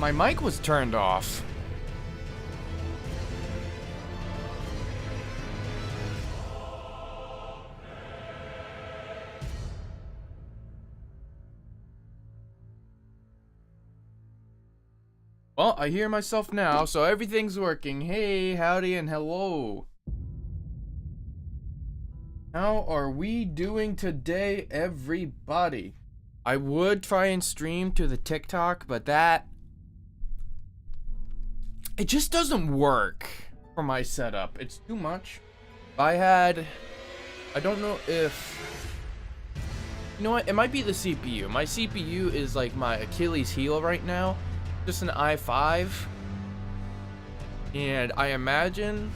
My mic was turned off. Well, I hear myself now, so everything's working. Hey, howdy, and hello. How are we doing today, everybody? I would try and stream to the TikTok, but it just doesn't work for my setup. It's too much. I don't know if, you know what, it might be the CPU. My CPU is like my Achilles heel right now. Just an i5, and I imagine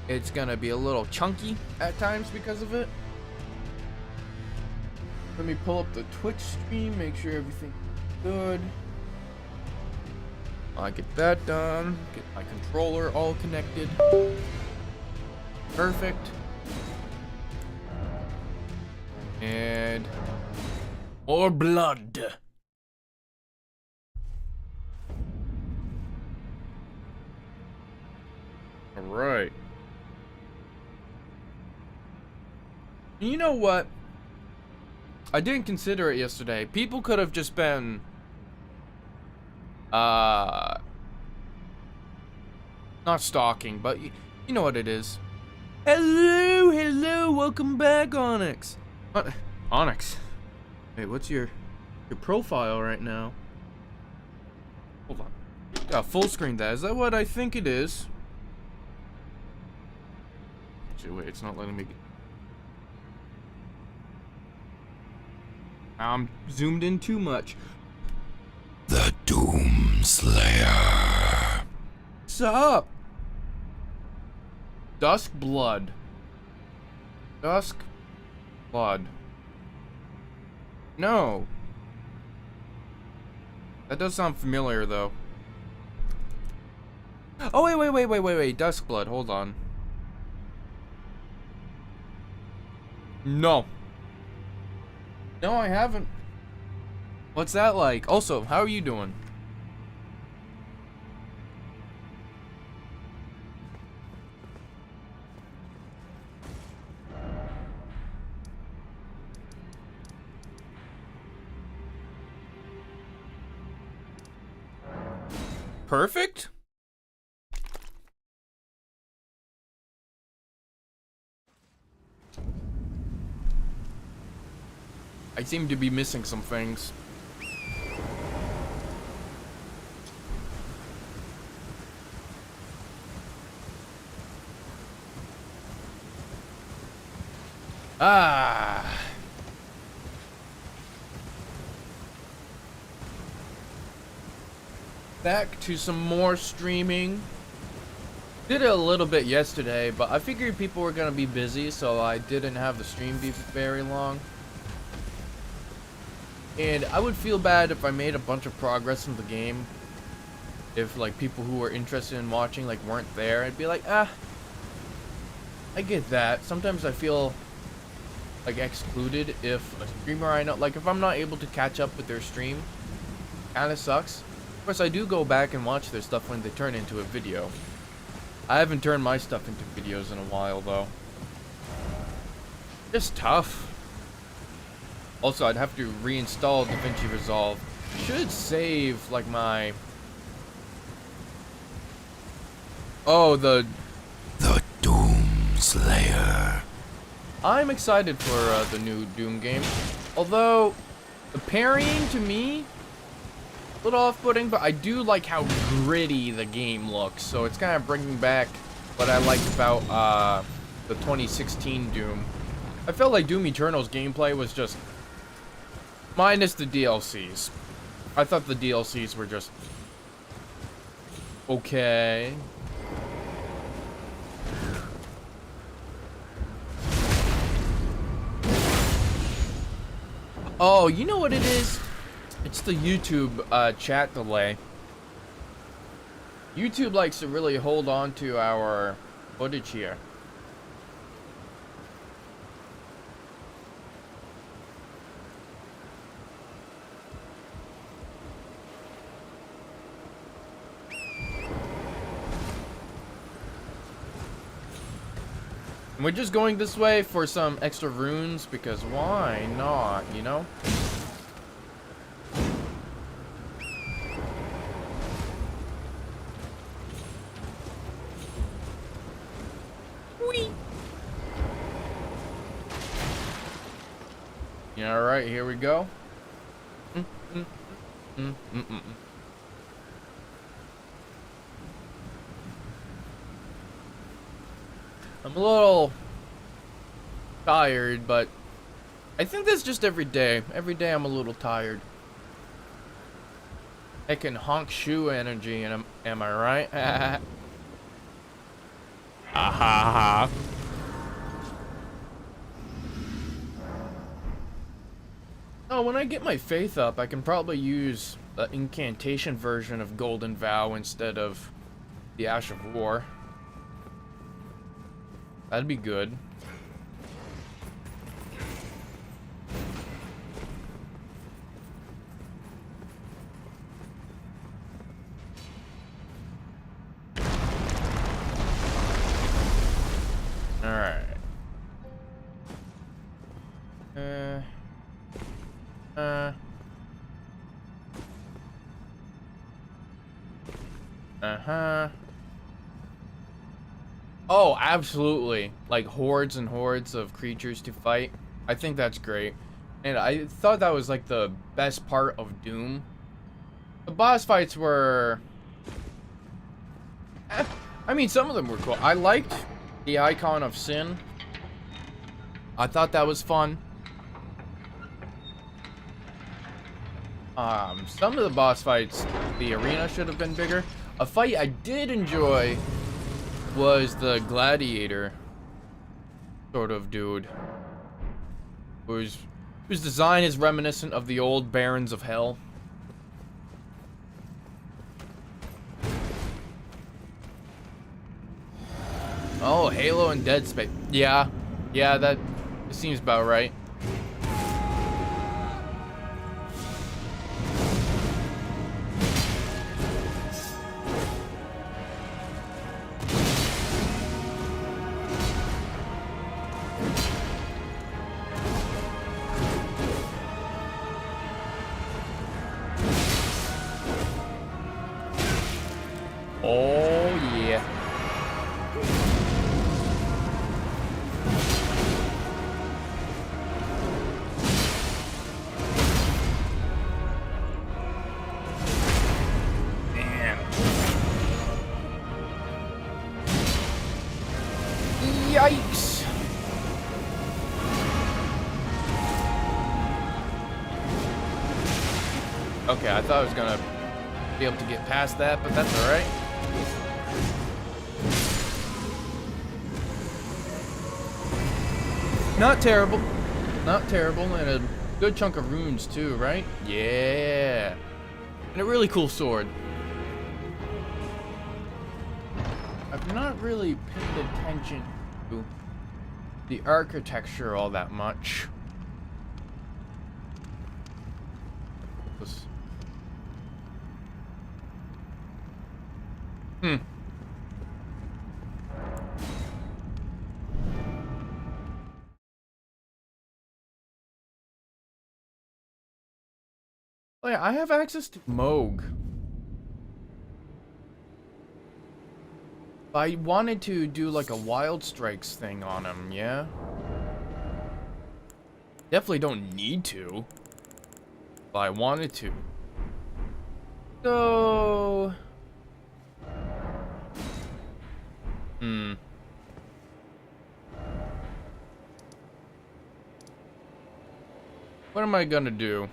it's gonna be a little chunky at times because of it. Let me pull up the Twitch stream, make sure everything's good. I get that done, get my controller all connected. Perfect. And more blood. Alright. You know what? I didn't consider it yesterday. People could have just been not stalking, but you know what it is. Hello, welcome back, Onyx. What? Onyx? Wait, what's your profile right now? Hold on. Got full screen that. Is that what I think it is? Wait, it's not letting me get... I'm zoomed in too much. The Doomslayer. What's up? Dusk Blood. Dusk Blood. No. That does sound familiar, though. Oh, wait. Dusk Blood, hold on. No. No, I haven't. What's that like? Also, how are you doing? Perfect? I seem to be missing some things. Back to some more streaming. Did it a little bit yesterday, but I figured people were gonna be busy, so I didn't have the stream be very long. And I would feel bad if I made a bunch of progress in the game. If like people who were interested in watching like weren't there, I'd be like, I get that. Sometimes I feel like excluded if a streamer I know, like if I'm not able to catch up with their stream, kinda sucks. Of course, I do go back and watch their stuff when they turn into a video. I haven't turned my stuff into videos in a while though. Just tough. Also, I'd have to reinstall DaVinci Resolve. Should save like my... Oh, the Doomslayer. I'm excited for the new Doom game. Although, the parrying to me, a little off-putting, but I do like how gritty the game looks. So it's kind of bringing back what I liked about the 2016 Doom. I felt like Doom Eternal's gameplay was just... minus the DLCs. I thought the DLCs were just... okay. Oh, you know what it is? It's the YouTube chat delay. YouTube likes to really hold on to our footage here. We're just going this way for some extra runes because why not, you know? Whee! Yeah, alright, here we go. I'm a little tired, but I think that's just every day. Every day I'm a little tired. I can honk shoe energy, and am I right? Ha ha. Oh, when I get my faith up, I can probably use the incantation version of Golden Vow instead of the Ash of War. That'd be good. Alright. Oh, absolutely. Like hordes and hordes of creatures to fight. I think that's great. And I thought that was like the best part of Doom. The boss fights were... I mean, some of them were cool. I liked the Icon of Sin. I thought that was fun. Some of the boss fights, the arena should have been bigger. A fight I did enjoy was the gladiator sort of dude, whose design is reminiscent of the old Barons of Hell. Oh, Halo and Dead Space. Yeah, that seems about right. Oh, yeah. Man. Yikes. Okay, I thought I was gonna be able to get past that, but that's alright. Not terrible. Not terrible, and a good chunk of runes too, right? Yeah. And a really cool sword. I've not really paid attention to the architecture all that much. Oh yeah, I have access to Moog. I wanted to do like a Wild Strikes thing on him, yeah? Definitely don't need to. But I wanted to. So... What am I gonna do?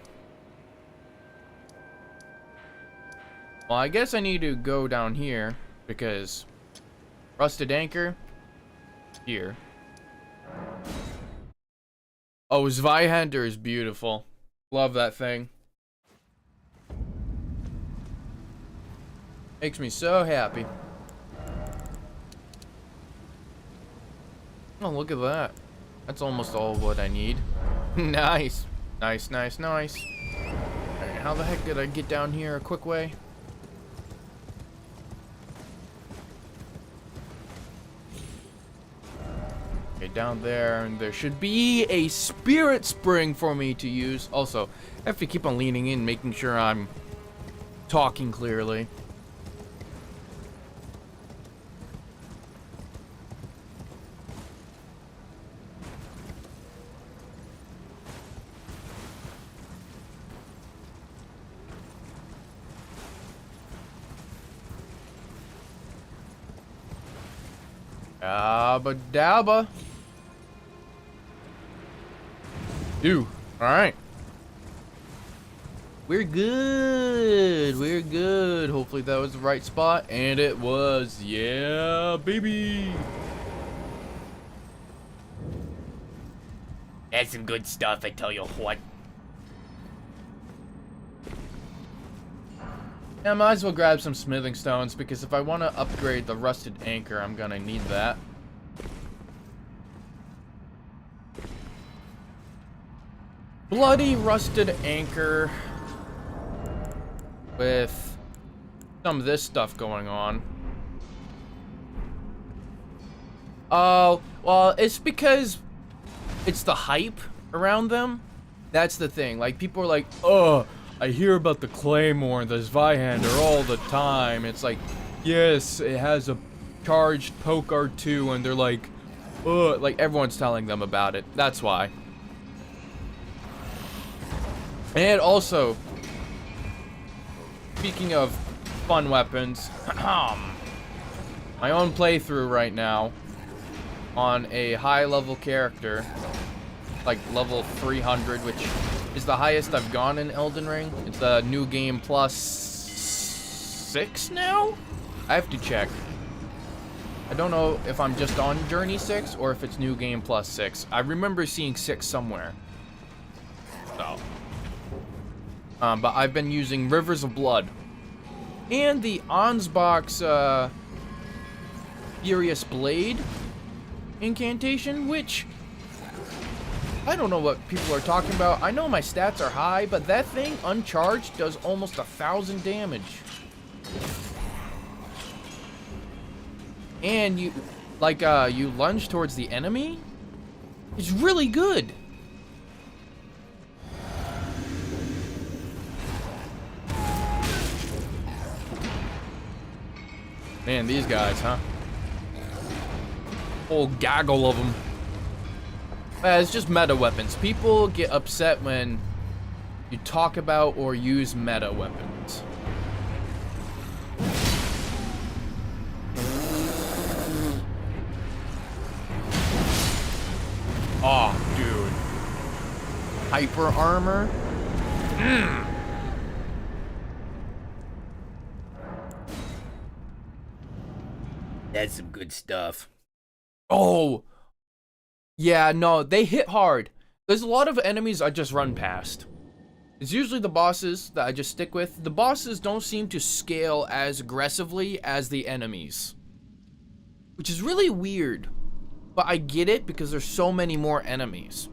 Well, I guess I need to go down here, because Rusted Anchor, here. Oh, Zweihander is beautiful. Love that thing. Makes me so happy. Oh, look at that. That's almost all what I need. Nice. Nice, nice, nice. Alright, how the heck did I get down here a quick way? Okay, down there, and there should be a spirit spring for me to use. Also, I have to keep on leaning in, making sure I'm talking clearly. Dabba dabba. Dude, alright. We're good. We're good. Hopefully that was the right spot. And it was. Yeah, baby. That's some good stuff, I tell you what. Yeah, I might as well grab some smithing stones, because if I want to upgrade the rusted anchor, I'm gonna need that. Bloody rusted anchor with some of this stuff going on. Oh, well, it's because it's the hype around them. That's the thing. Like, people are like, oh, I hear about the Claymore and the Zweihander all the time. It's like, yes, it has a charged poke R2, and they're like, ugh, like everyone's telling them about it. That's why. And also, speaking of fun weapons, my own playthrough right now on a high level character, like level 300, which is the highest I've gone in Elden Ring. It's a new game plus 6 now? I have to check. I don't know if I'm just on Journey 6 or if it's new game plus 6. I remember seeing 6 somewhere. So. But I've been using Rivers of Blood. And the Ansbach's Furious Blade incantation, which I don't know what people are talking about. I know my stats are high, but that thing, uncharged, does almost 1,000 damage. And you, like, you lunge towards the enemy. It's really good. Man, these guys, huh? Whole gaggle of them. It's just meta weapons. People get upset when you talk about or use meta weapons. Oh, dude. Hyper armor? That's some good stuff. Oh! Yeah, no, they hit hard. There's a lot of enemies I just run past. It's usually the bosses that I just stick with. The bosses don't seem to scale as aggressively as the enemies, which is really weird. But I get it because there's so many more enemies.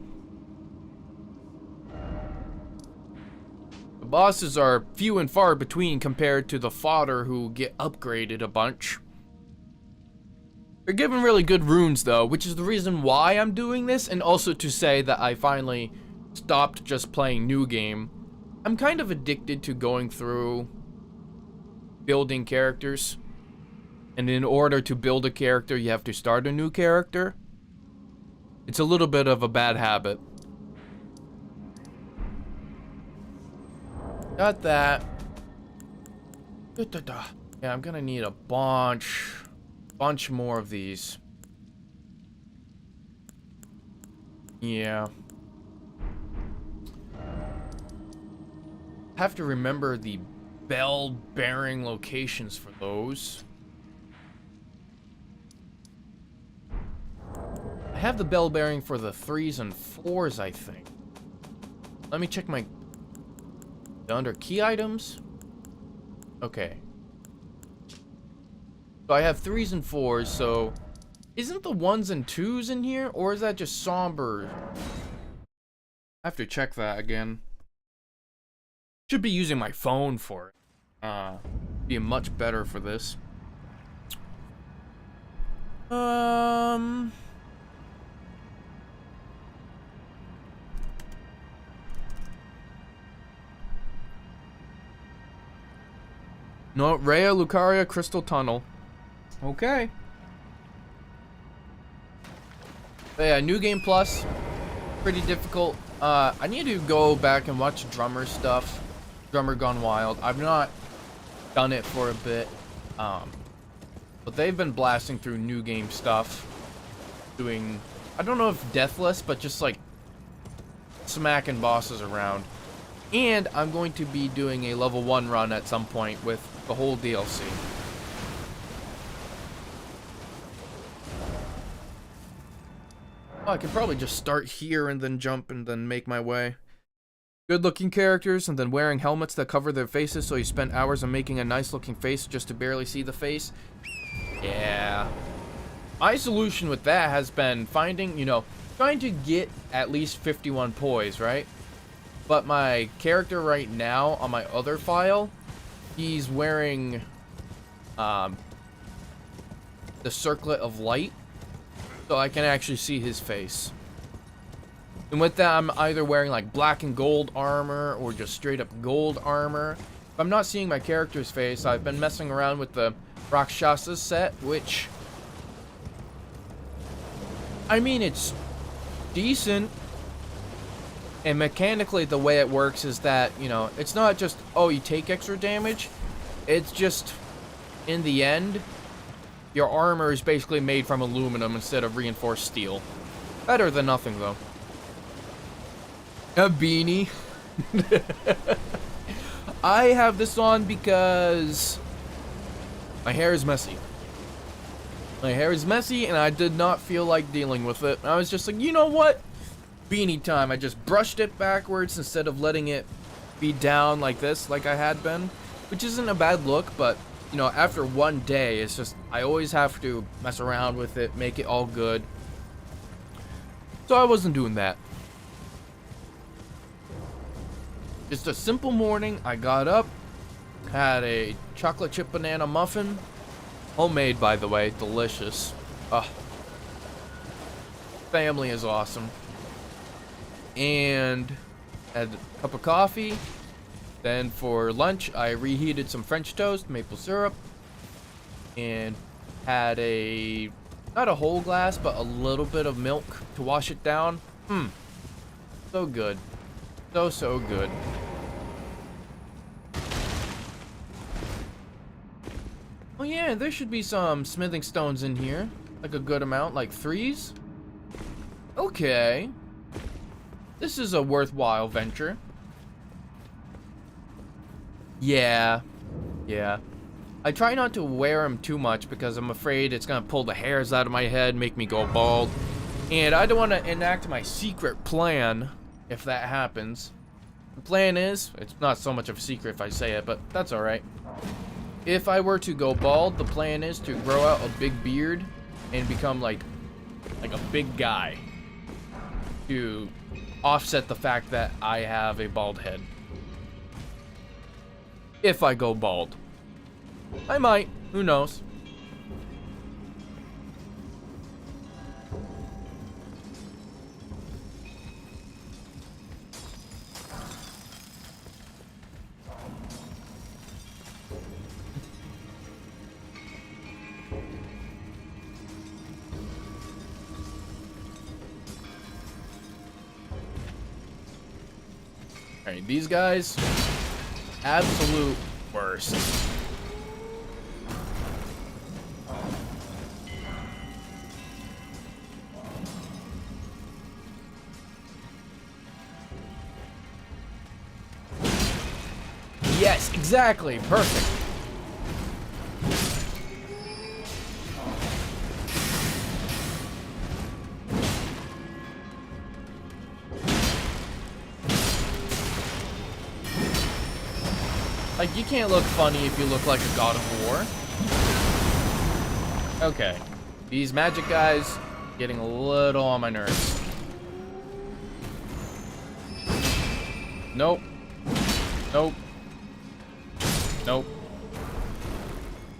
The bosses are few and far between compared to the fodder who get upgraded a bunch. They're given really good runes though, which is the reason why I'm doing this, and also to say that I finally stopped just playing new game. I'm kind of addicted to going through building characters. And in order to build a character, you have to start a new character. It's a little bit of a bad habit. Got that. Yeah, I'm gonna need a bunch more of these. Yeah. Have to remember the bell-bearing locations for those. I have the bell bearing for the 3s and 4s, I think. Let me check my under key items. Okay. So I have 3s and 4s, so isn't the 1s and 2s in here, or is that just somber? I have to check that again. Should be using my phone for it. Be much better for this. No, Rhea Lucaria Crystal Tunnel. Okay. But yeah, New Game Plus. Pretty difficult. I need to go back and watch Drummer stuff. Drummer Gone Wild. I've not done it for a bit. But they've been blasting through new game stuff. Doing, I don't know if deathless, but just like smacking bosses around. And I'm going to be doing a level 1 run at some point with the whole DLC. Oh, I could probably just start here and then jump and then make my way. Good looking characters and then wearing helmets that cover their faces, so you spend hours on making a nice looking face just to barely see the face. Yeah. My solution with that has been finding, you know, trying to get at least 51 poise, right? But my character right now on my other file, he's wearing the circlet of light, so I can actually see his face. And with that, I'm either wearing like black and gold armor or just straight up gold armor. If I'm not seeing my character's face, I've been messing around with the Rakshasa set, which, I mean, it's decent. And mechanically, the way it works is that, you know, it's not just, oh, you take extra damage. It's just, in the end, your armor is basically made from aluminum instead of reinforced steel. Better than nothing, though. A beanie. I have this on because my hair is messy. My hair is messy, and I did not feel like dealing with it. I was just like, you know what? Beanie time. I just brushed it backwards instead of letting it be down like this, like I had been. Which isn't a bad look, but, you know, after one day, it's just, I always have to mess around with it, make it all good. So I wasn't doing that. Just a simple morning. I got up, had a chocolate chip banana muffin. Homemade, by the way. Delicious. Ugh. Family is awesome. And had a cup of coffee. Then for lunch, I reheated some French toast, maple syrup, and had a, not a whole glass, but a little bit of milk to wash it down. So good. So good. Oh yeah, there should be some smithing stones in here. Like a good amount, like 3s. Okay. This is a worthwhile venture. Yeah. I try not to wear them too much because I'm afraid it's gonna pull the hairs out of my head, make me go bald. And I don't want to enact my secret plan if that happens. The plan is, it's not so much of a secret if I say it, but that's alright. If I were to go bald, the plan is to grow out a big beard and become like a big guy to offset the fact that I have a bald head. If I go bald. I might. Who knows? Alright, these guys, absolute worst. Yes, exactly. Perfect. Like, you can't look funny if you look like a god of war. Okay. These magic guys getting a little on my nerves. Nope. Nope. Nope.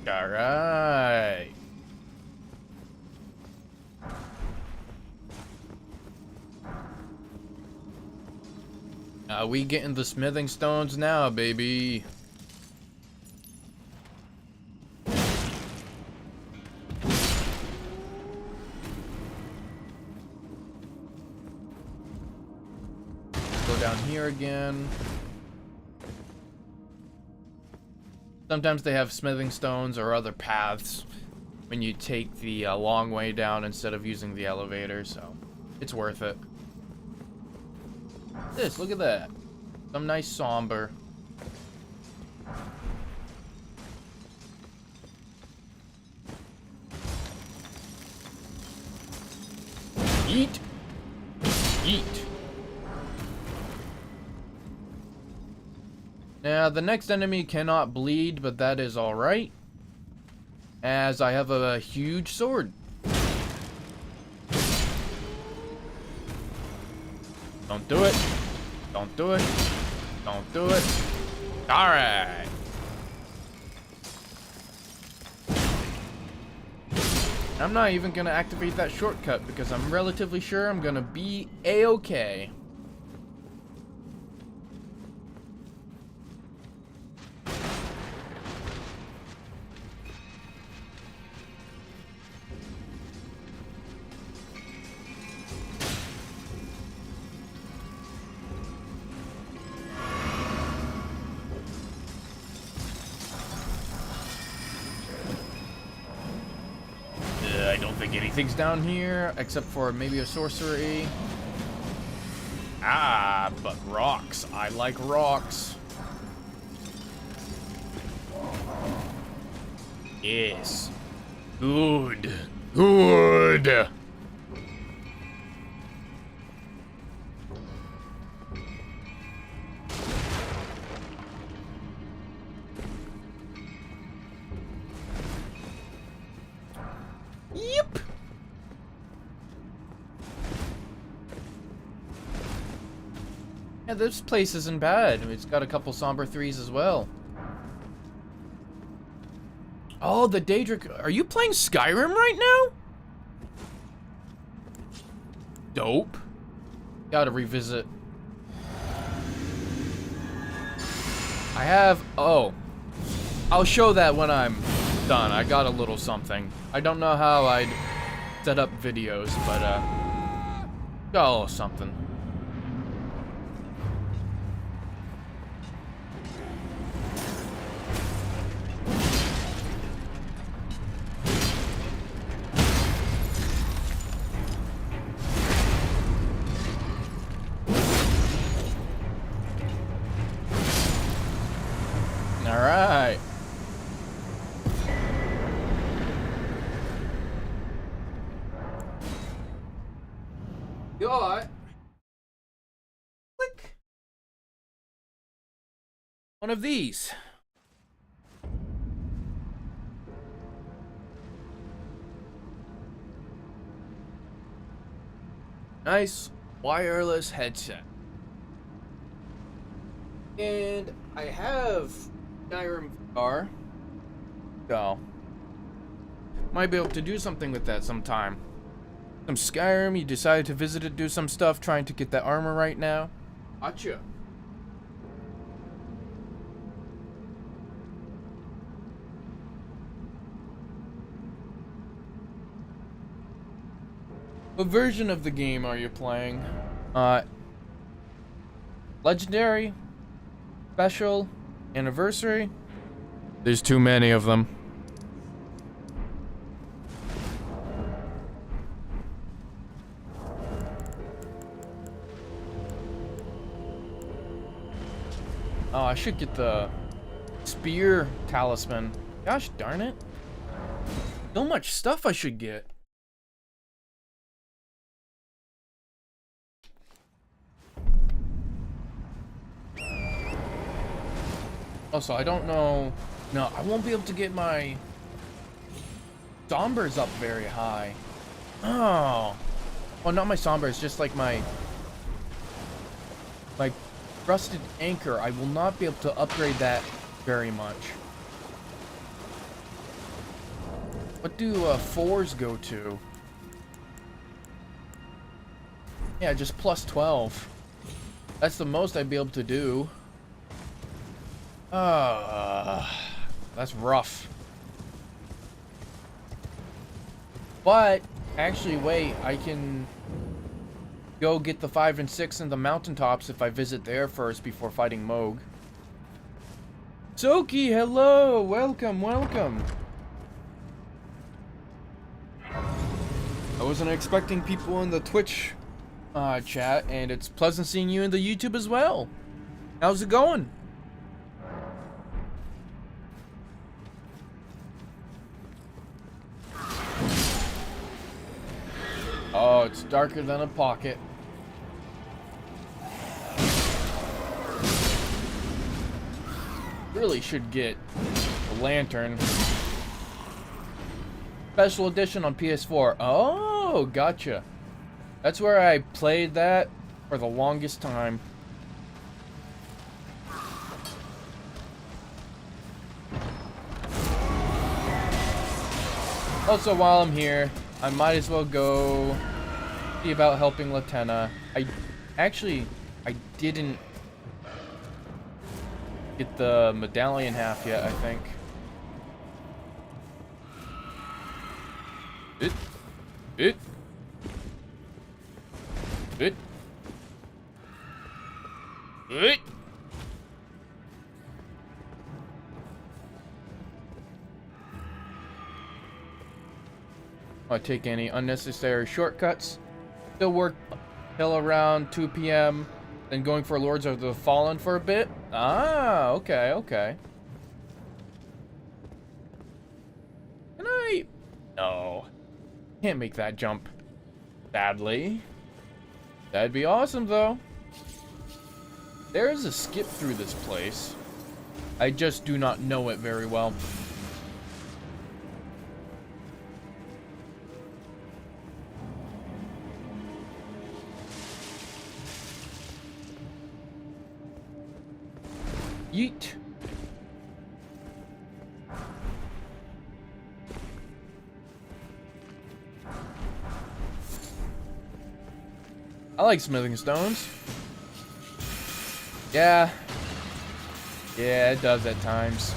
Alright. We getting the smithing stones now, baby. down here again. Sometimes they have smithing stones or other paths when you take the long way down instead of using the elevator, so it's worth it. Look at that. Some nice somber. Eat. Eat. Now, the next enemy cannot bleed, but that is alright, as I have a huge sword. Don't do it. Don't do it. Don't do it. Alright. I'm not even gonna activate that shortcut because I'm relatively sure I'm gonna be A-okay. I don't think anything's down here except for maybe a sorcery. Ah, but rocks. I like rocks. Yes. Good. Good. Yep. Yeah, this place isn't bad. It's got a couple somber 3s as well. Oh, the Daedric. Are you playing Skyrim right now? Dope. Gotta revisit. I have. Oh. I'll show that when I'm done. I got a little something. I don't know how I'd set up videos, but got a little something. All right. Got click one of these. Nice wireless headset. And I have Skyrim VR, so might be able to do something with that sometime. Some Skyrim, you decided to visit it, do some stuff, trying to get that armor right now. Gotcha. What version of the game are you playing? Legendary? Special? Anniversary? There's too many of them. Oh, I should get the spear talisman. Gosh darn it. So much stuff I should get. Also, I don't know. No, I won't be able to get my sombers up very high. Oh. Oh, not my sombers, just like my rusted anchor. I will not be able to upgrade that very much. What do 4s go to? Yeah, just plus 12. That's the most I'd be able to do. That's rough. But actually, wait, I can go get the 5 and 6 in the mountaintops if I visit there first before fighting Moog. Soki, hello! Welcome, welcome! I wasn't expecting people in the Twitch chat, and it's pleasant seeing you in the YouTube as well. How's it going? Oh, it's darker than a pocket. Really should get a lantern. Special edition on PS4. Oh, gotcha. That's where I played that for the longest time. Also, while I'm here, I might as well go see about helping Latenna. I didn't get the medallion half yet, I think. It. I'll take any unnecessary shortcuts. Still work till around 2 p.m. Then going for Lords of the Fallen for a bit. Ah, okay, okay. Can I? No. Can't make that jump. Sadly. That'd be awesome, though. There is a skip through this place. I just do not know it very well. Yeet. I like smithing stones. Yeah. Yeah, it does at times.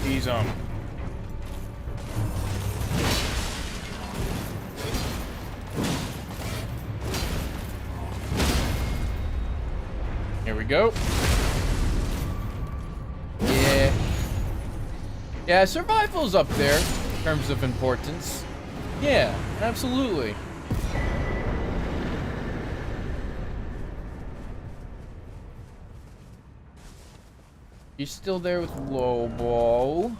Ease 'em. Here we go. Yeah. Yeah, survival's up there in terms of importance. Yeah, absolutely. He's still there with Lobo.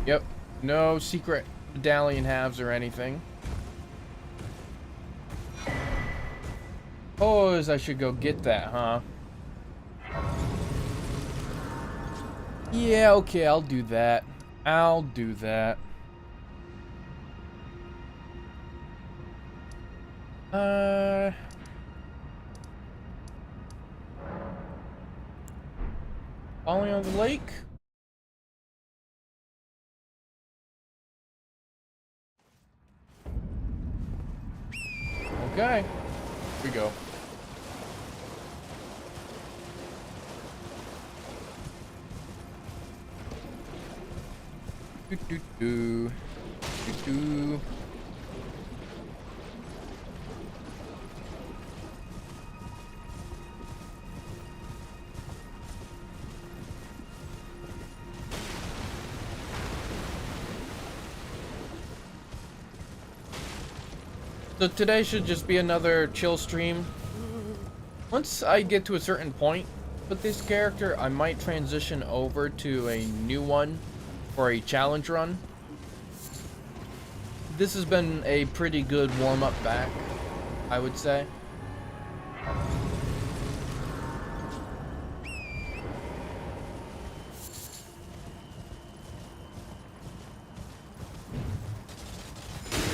Yep. No secret medallion halves or anything. Suppose I should go get that, huh? Yeah, okay, I'll do that. I'll do that. Falling on the lake? Okay. Here we go. Do. So today should just be another chill stream. Once I get to a certain point with this character, I might transition over to a new one for a challenge run. This has been a pretty good warm-up back, I would say.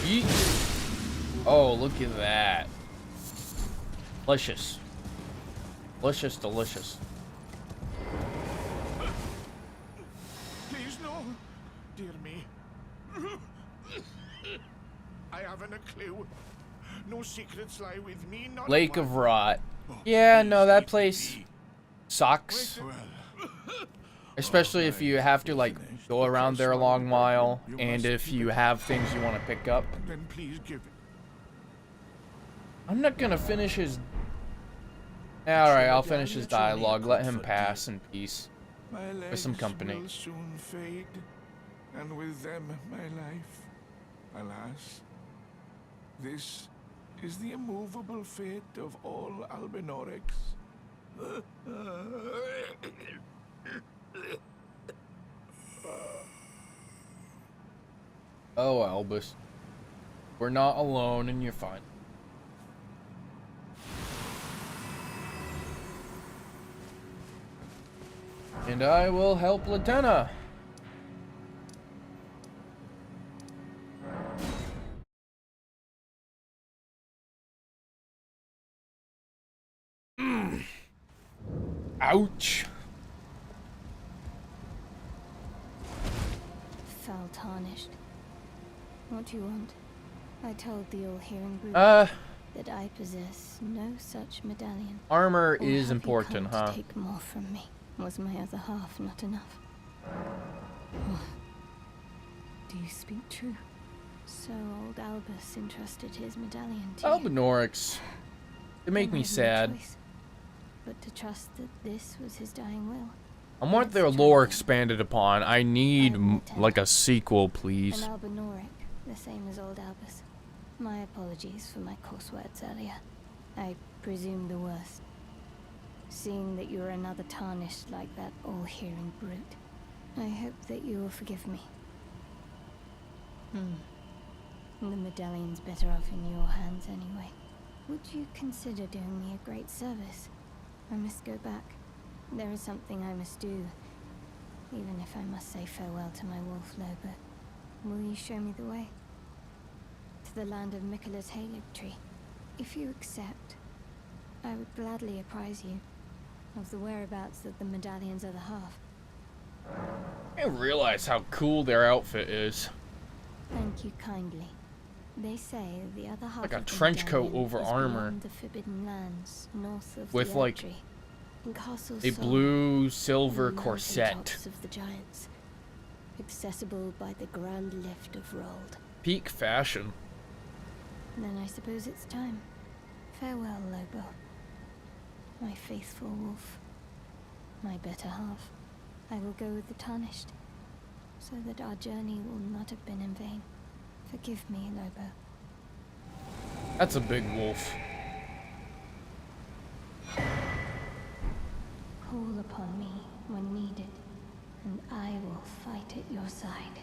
Yeet. Oh, look at that. Delicious. Delicious, delicious. Please, no. Dear me. a clue. No secrets lie with me, not Lake mine. of Rot. Oh, Yeah, please no, that leave place me. sucks. Well, Especially if you have to, like, go around there a long while, You and must if keep you it. have things you want to pick up. then please give it. I'm not gonna finish his... Alright, I'll finish his dialogue. Let him pass in peace. My With some legs company. will soon fade, and with them my life. Alas, this is the immovable fate of all Albinorics. Oh, Albus. We're not alone, and you're fine. And I will help Latenna. Ouch. Foul tarnished. What do you want? I told the all-hearing brute Uh, that I possess no such medallion. armor Or is have important, you come huh? to take more from me? Was my other half not enough? Oh. Do you speak true? So old Albus entrusted his medallion to you. Albinorics. They make Then me I have no sad. choice but to trust that this was his dying will. I want their Let's try lore again. expanded upon. I need, like, a sequel, please. An Albinoric, the same as old Albus. My apologies for my coarse words earlier. I presume the worst. Seeing that you are another tarnished like that all-hearing brute, I hope that you will forgive me. The medallion's better off in your hands anyway. Would you consider doing me a great service? I must go back. There is something I must do, even if I must say farewell to my wolf Lobo. Will you show me the way? To the land of Mikkela's Halig tree. If you accept, I would gladly apprise you of the whereabouts of the medallion's other half. I didn't realize how cool their outfit is. Thank you kindly. They say the other half Like a of the trench coat medallion over is armor. beyond the forbidden lands north of With, the like, Erdtree, in Castle A Sol, blue silver on the corset. mountaintops of the giants, accessible by the grand lift of Rold. Peak fashion. Then I suppose it's time. Farewell, Lobo. My faithful wolf. My better half. I will go with the Tarnished, so that our journey will not have been in vain. Forgive me, Lobo. That's a big wolf. Call upon me when needed, and I will fight at your side.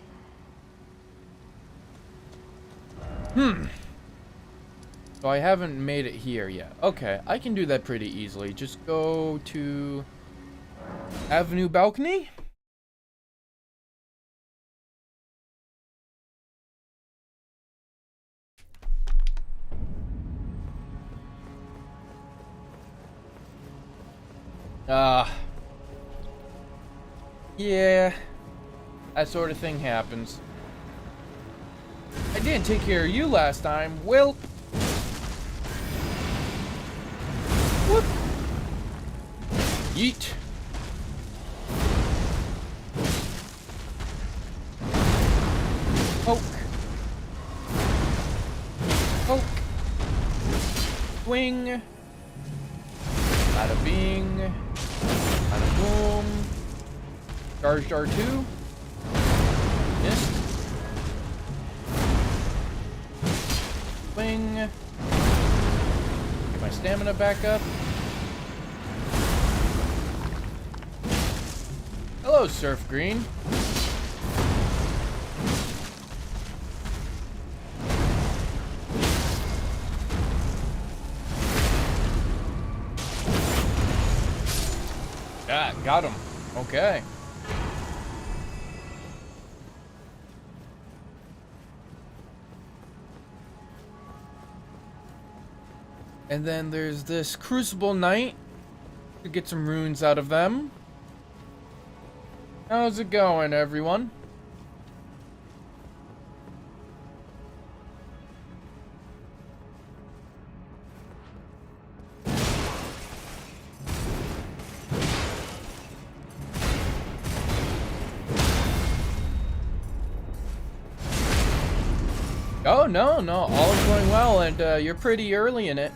So I haven't made it here yet. Okay, I can do that pretty easily. Just go to Avenue Balcony. Yeah, that sort of thing happens. I didn't take care of you last time. Well, whoop. Yeet. Poke. Poke. Swing. Bada bing. Bada boom. Charged R2. Missed. Swing. Get my stamina back up. Hello, Surf Green. Yeah, got him. Okay. And then there's this Crucible Knight to get some runes out of them. How's it going, everyone? Oh, no, no, all is going well, and you're pretty early in it.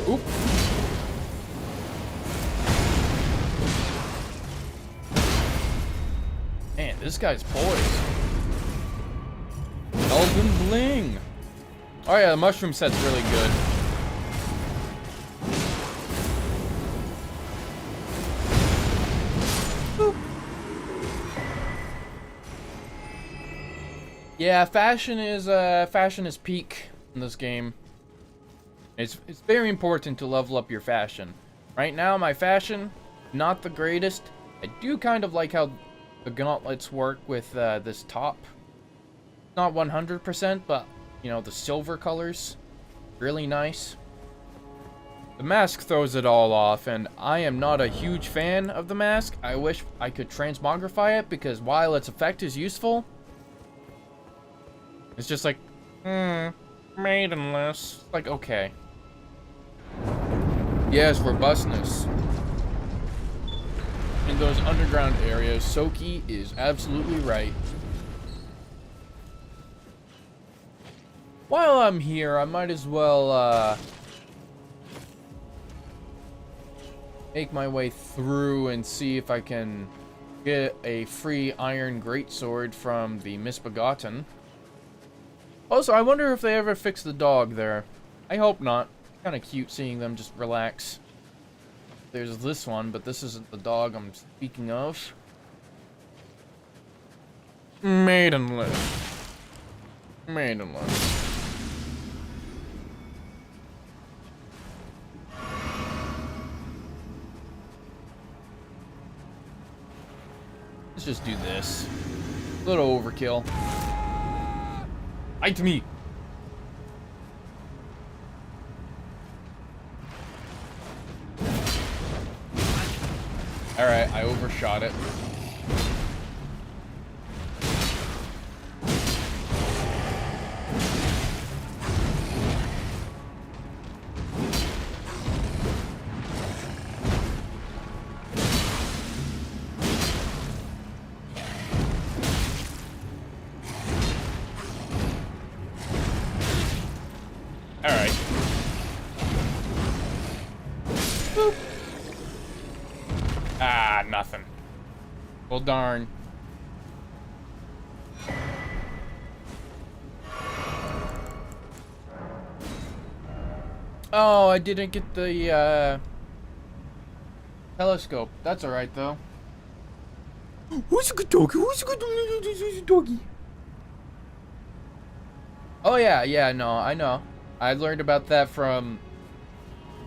Oop. Man, this guy's poised. Elden Bling. Oh yeah, the mushroom set's really good. Boop. Yeah, fashion is peak in this game. It's very important to level up your fashion. Right now, my fashion, not the greatest. I do kind of like how the gauntlets work with this top. Not 100%, but, you know, the silver colors, really nice. The mask throws it all off, and I am not a huge fan of the mask. I wish I could transmogrify it, because while its effect is useful, it's just like, maidenless. Like, okay. Yes, robustness. In those underground areas, Soki is absolutely right. While I'm here, I might as well, make my way through and see if I can get a free iron greatsword from the Misbegotten. Also, I wonder if they ever fix the dog there. I hope not. Kind of cute seeing them just relax. There's this one, but this isn't the dog I'm speaking of. Maidenless. Maidenless. Let's just do this. A little overkill. Bite me! Alright, I overshot it. Alright. Boop. Ah, nothing. Well, darn. Oh, I didn't get the, telescope. That's alright, though. Who's a good doggy? Who's a good doggy? Oh, yeah, no, I know. I learned about that from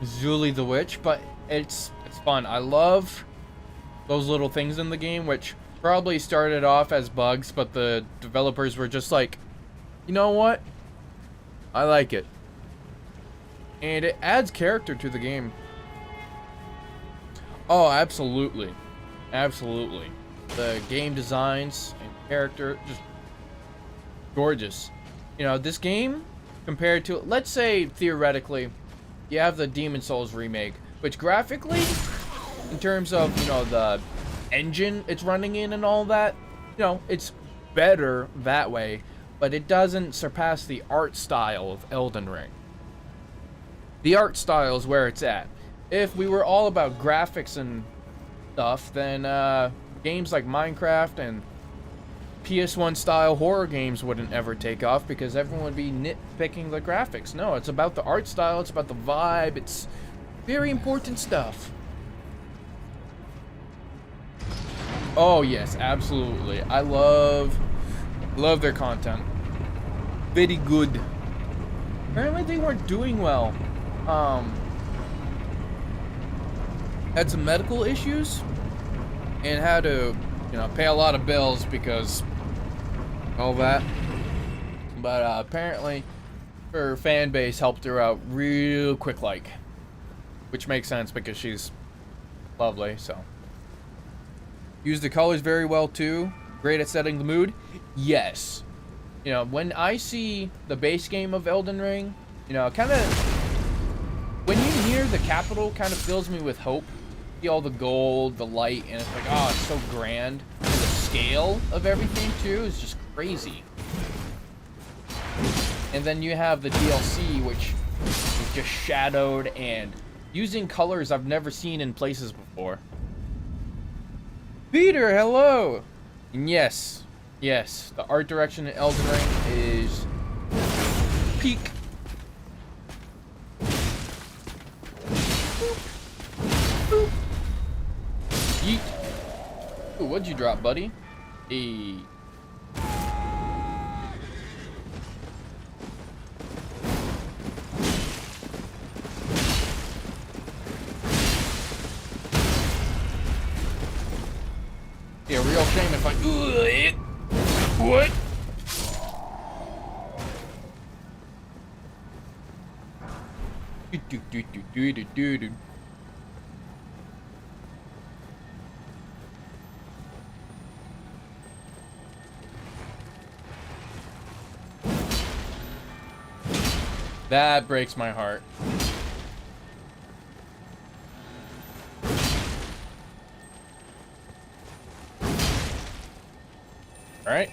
Zuli the Witch, but it's fun. I love those little things in the game, which probably started off as bugs, but the developers were just like, you know what? I like it. And it adds character to the game. Oh, absolutely. Absolutely. The game designs and character, just gorgeous. You know, this game, compared to, let's say, theoretically, you have the Demon's Souls remake, which graphically, in terms of, you know, the engine it's running in and all that, you know, it's better that way, but it doesn't surpass the art style of Elden Ring. The art style is where it's at. If we were all about graphics and stuff, then games like Minecraft and PS1 style horror games wouldn't ever take off because everyone would be nitpicking the graphics. No, it's about the art style, it's about the vibe, it's very important stuff. Oh yes, absolutely. I love their content. Very good. Apparently they weren't doing well. Had some medical issues and had to, you know, pay a lot of bills because all that. But apparently her fan base helped her out real quick like, which makes sense because she's lovely. So used the colors very well too. Great at setting the mood. Yes. You know, when I see the base game of Elden Ring, you know, kind of when you hear the capital, kind of fills me with hope. See all the gold, the light, and it's like, oh, it's so grand. And the scale of everything too is just crazy. And then you have the DLC, which is just shadowed and using colors I've never seen in places before. Peter, hello! And yes, the art direction in Elden Ring is peak. Boop. Boop. Yeet. Ooh, what'd you drop, buddy? Hey. Yeah, real shame if I. What? That breaks my heart. All right.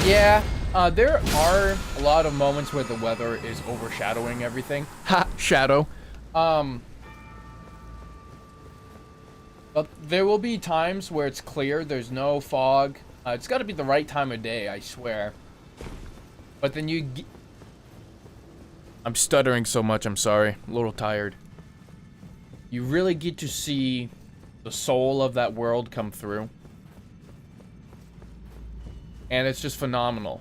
Yeah, there are a lot of moments where the weather is overshadowing everything. Ha, shadow. But there will be times where it's clear, there's no fog. It's got to be the right time of day, I swear. But then I'm stuttering so much, I'm sorry. I'm a little tired. You really get to see the soul of that world come through. And it's just phenomenal.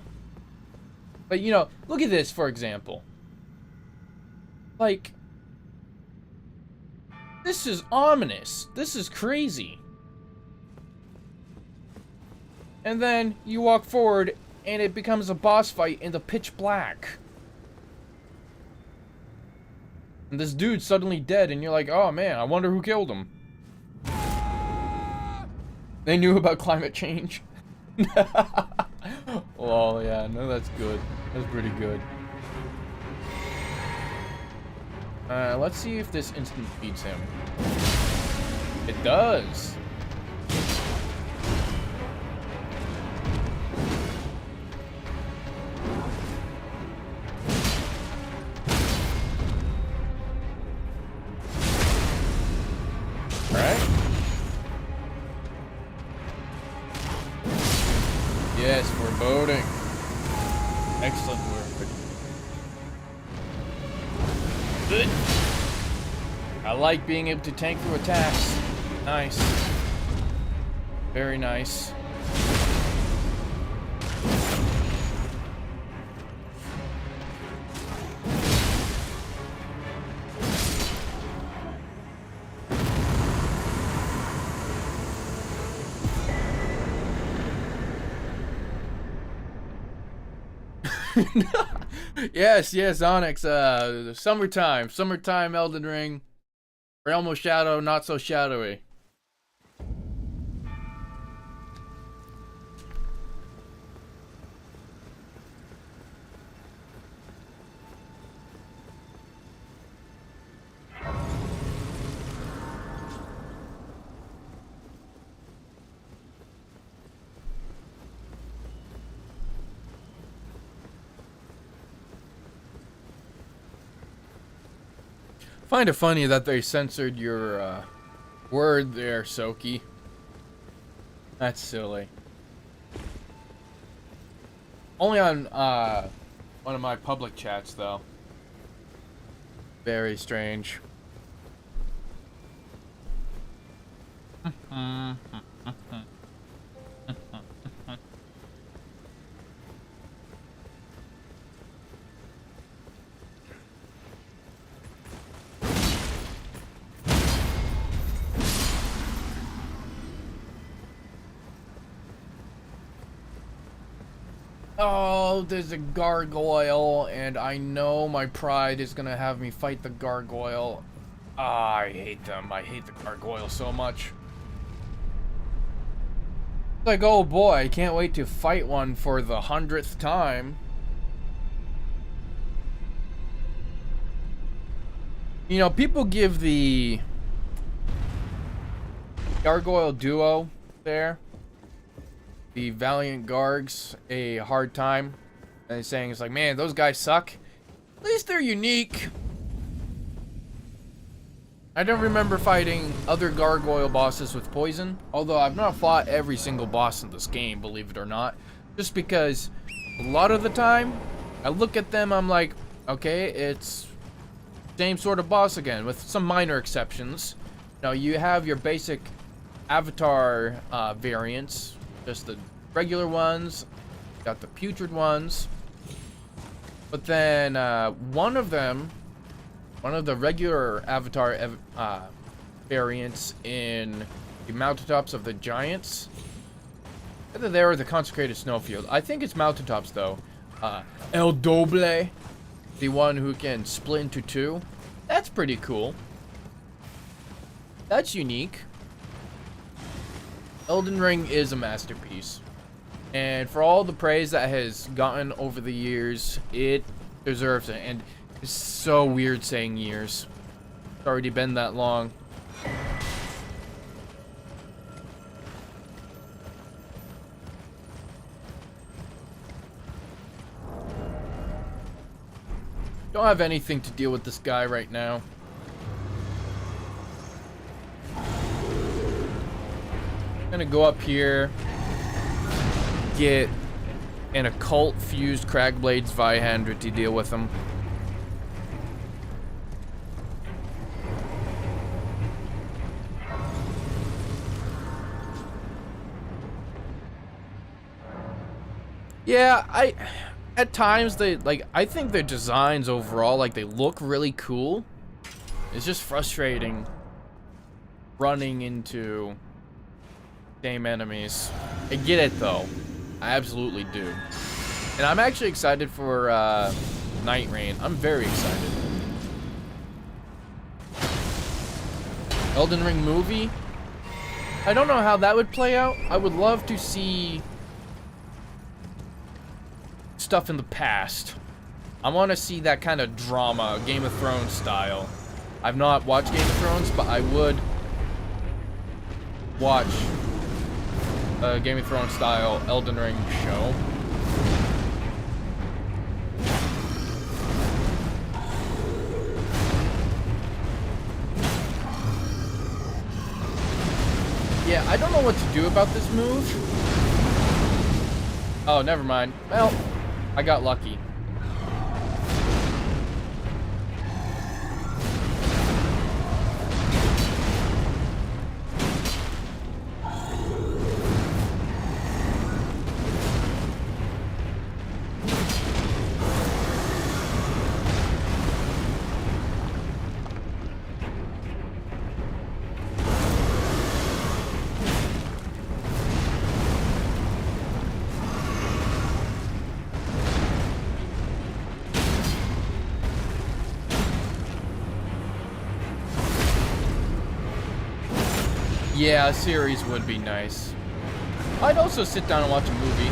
But, you know, look at this, for example. Like, this is ominous. This is crazy. And then you walk forward, and it becomes a boss fight in the pitch black. And this dude's suddenly dead, and you're like, oh man, I wonder who killed him. They knew about climate change. Oh yeah, no, that's good. That's pretty good. Let's see if this instant beats him. It does. Alright. Yes, foreboding. Excellent work. Good. I like being able to tank through attacks. Nice. Very nice. Yes, Onyx. Summertime, Elden Ring. Realm of Shadow, not so shadowy. Find it funny that they censored your word there, Soki. That's silly. Only on one of my public chats, though. Very strange. Oh, there's a gargoyle, and I know my pride is gonna have me fight the gargoyle. Ah, I hate them. I hate the gargoyle so much. Like, oh boy, I can't wait to fight one for the 100th time. You know, people give the Gargoyle duo there, the Valiant Gargs, a hard time. And saying it's like, man, those guys suck. At least they're unique. I don't remember fighting other gargoyle bosses with poison, although I've not fought every single boss in this game, believe it or not. Just because a lot of the time, I look at them, I'm like, okay, it's same sort of boss again, with some minor exceptions. Now, you have your basic avatar variants, just the regular ones, got the putrid ones, but then one of the regular avatar variants in the mountaintops of the giants, either there or the consecrated snowfield. I think it's mountaintops though. El Doble, the one who can split into two. That's pretty cool. That's unique. Elden Ring is a masterpiece. And for all the praise that has gotten over the years, it deserves it. And it's so weird saying years. It's already been that long. Don't have anything to deal with this guy right now. Gonna go up here, get an occult fused Cragblade's Vihander to deal with him. Yeah, at times I think their designs overall, like, they look really cool. It's just frustrating running into same enemies. I get it though. I absolutely do. And I'm actually excited for Night Rain. I'm very excited. Elden Ring movie? I don't know how that would play out. I would love to see stuff in the past. I want to see that kind of drama, Game of Thrones style. I've not watched Game of Thrones, but I would watch a Game of Thrones style Elden Ring show. Yeah, I don't know what to do about this move. Oh, never mind. Well, I got lucky. Yeah, a series would be nice. I'd also sit down and watch a movie.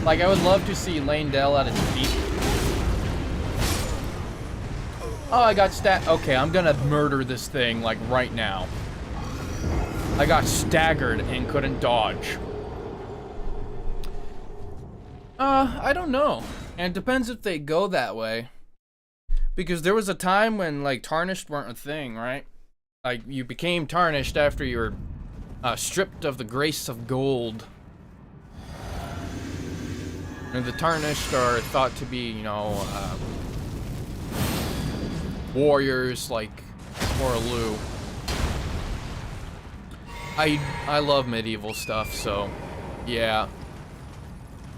Like, I would love to see Lane-Dell at its peak. Oh, I got okay, I'm gonna murder this thing, like, right now. I got staggered and couldn't dodge. I don't know. And it depends if they go that way. Because there was a time when, like, tarnished weren't a thing, right? Like, you became tarnished after you were stripped of the grace of gold. And the tarnished are thought to be, you know, warriors like Orlu. I love medieval stuff, so yeah.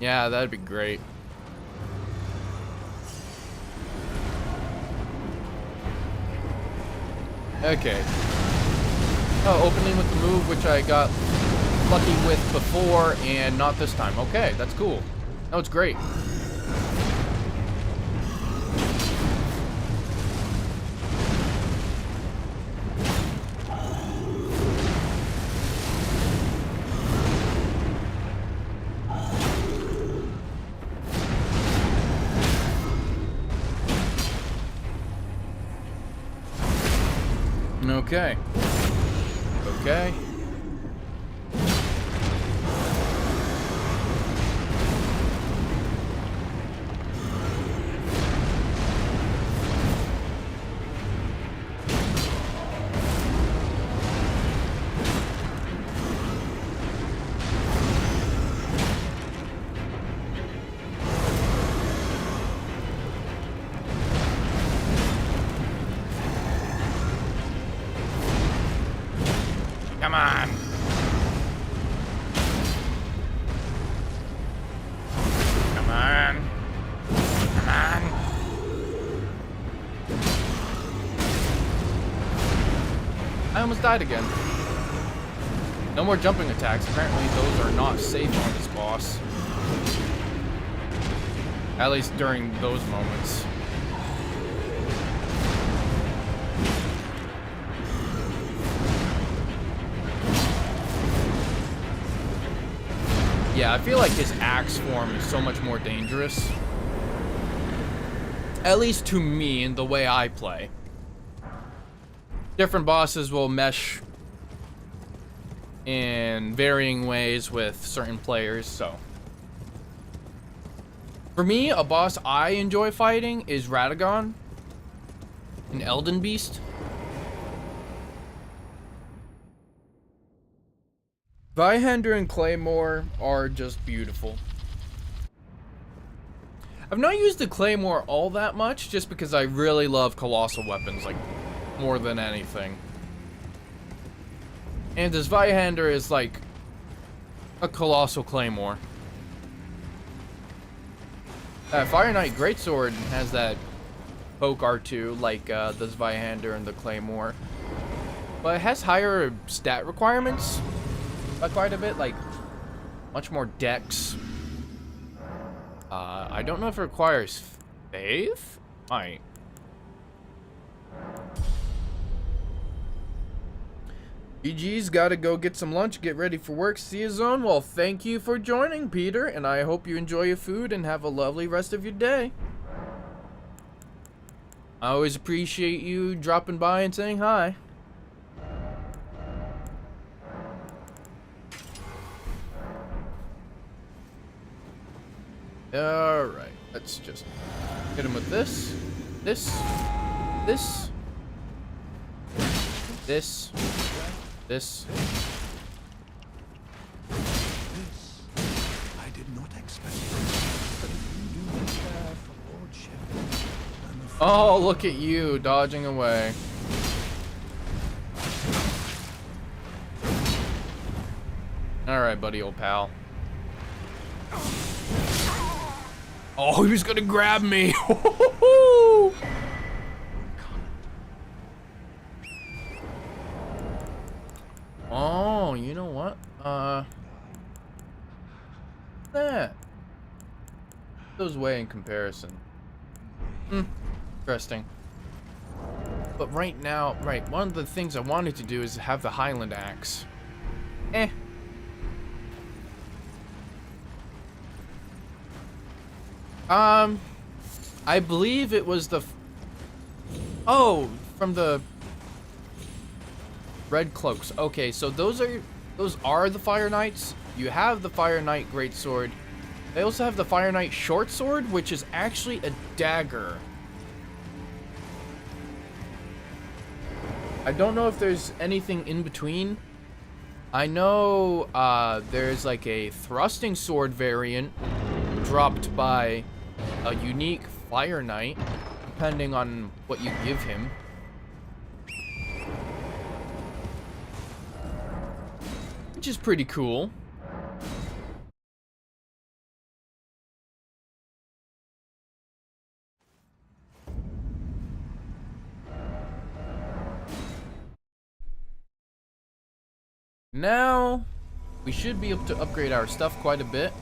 Yeah, that'd be great. Okay. Oh, opening with the move, which I got lucky with before and not this time. Okay, that's cool. No, it's great. Okay. Okay. Come on. Come on. Come on. I almost died again. No more jumping attacks. Apparently those are not safe on this boss. At least during those moments. Yeah, I feel like his axe form is so much more dangerous. At least to me, in the way I play. Different bosses will mesh in varying ways with certain players, so. For me, a boss I enjoy fighting is Radagon, an Elden Beast. Vihander and Claymore are just beautiful. I've not used the Claymore all that much, just because I really love colossal weapons, like, more than anything. And this Vihander is like a colossal Claymore. Fire Knight Greatsword has that poke R2 like this Vihander and the Claymore. But it has higher stat requirements by quite a bit, like much more dex. I don't know if it requires faith? Might. GG's gotta go get some lunch, get ready for work. See you, Zone. Well, thank you for joining, Peter, and I hope you enjoy your food and have a lovely rest of your day. I always appreciate you dropping by and saying hi. Alright, let's just hit him with this, this, this, this, this. I did not expect it, but if you do not care for lordship, I'm afraid. Oh, look at you dodging away. Alright, buddy, old pal. Oh, he was gonna grab me. Oh, you know what? That goes away in comparison. Interesting. But right now, right, one of the things I wanted to do is have the Highland Axe. I believe it was the oh, from the Red Cloaks. Okay, so those are the Fire Knights. You have the Fire Knight Greatsword. They also have the Fire Knight Short Sword, which is actually a dagger. I don't know if there's anything in between. I know there's like a thrusting sword variant dropped by a unique Fire Knight, depending on what you give him. Which is pretty cool. Now, we should be able to upgrade our stuff quite a bit.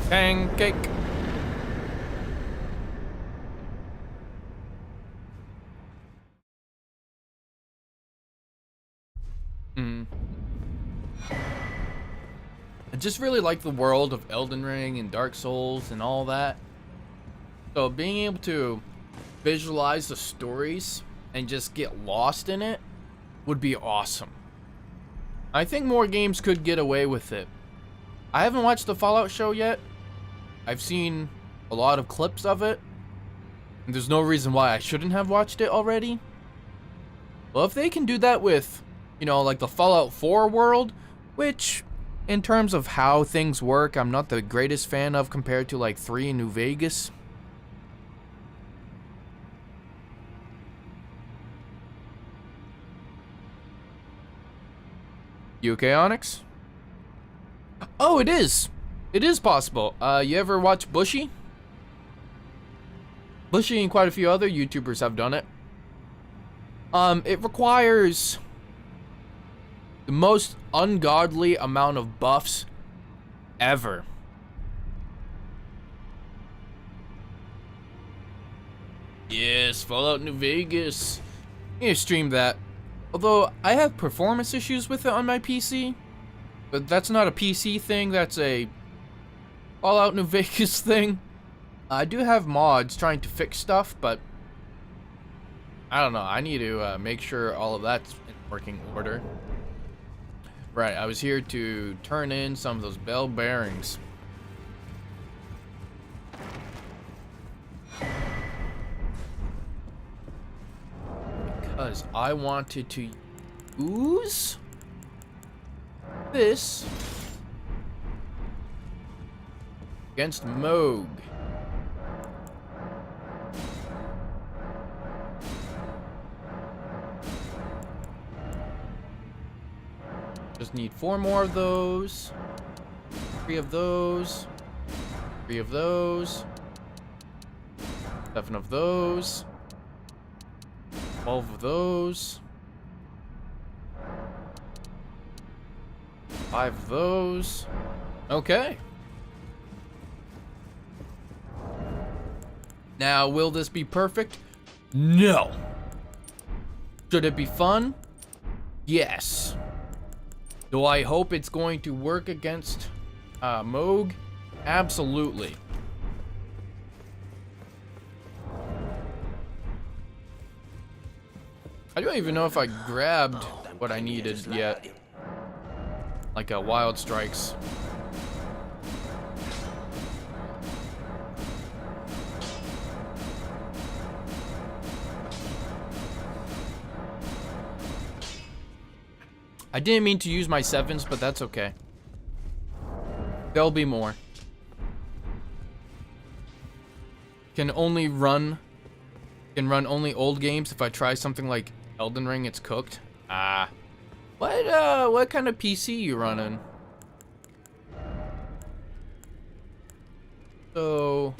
Pancake. I just really like the world of Elden Ring and Dark Souls and all that. So being able to visualize the stories and just get lost in it would be awesome. I think more games could get away with it. I haven't watched the Fallout show yet. I've seen a lot of clips of it, and there's no reason why I shouldn't have watched it already. Well, if they can do that with, you know, like the Fallout 4 world, which, in terms of how things work, I'm not the greatest fan of compared to like 3 in New Vegas. You okay, Onyx? Oh, it is. It is possible. You ever watch Bushy? Bushy and quite a few other YouTubers have done it. It requires the most ungodly amount of buffs ever. Yes, Fallout New Vegas. I'm gonna stream that. Although I have performance issues with it on my PC, but that's not a PC thing, that's a Fallout New Vegas thing. I do have mods trying to fix stuff, but I don't know. I need to make sure all of that's in working order. Right, I was here to turn in some of those bell bearings. Because I wanted to use this against Moog. Just need 4 more of those, 3 of those, 3 of those, 7 of those, 12 of those, 5 of those. Okay. Now, will this be perfect? No. Should it be fun? Yes. Do I hope it's going to work against Moog? Absolutely. I don't even know if I grabbed what I needed yet. Like wild strikes. I didn't mean to use my 7s, but that's okay. There'll be more. Can run only old games. If I try something like Elden Ring, it's cooked. What kind of PC you running? So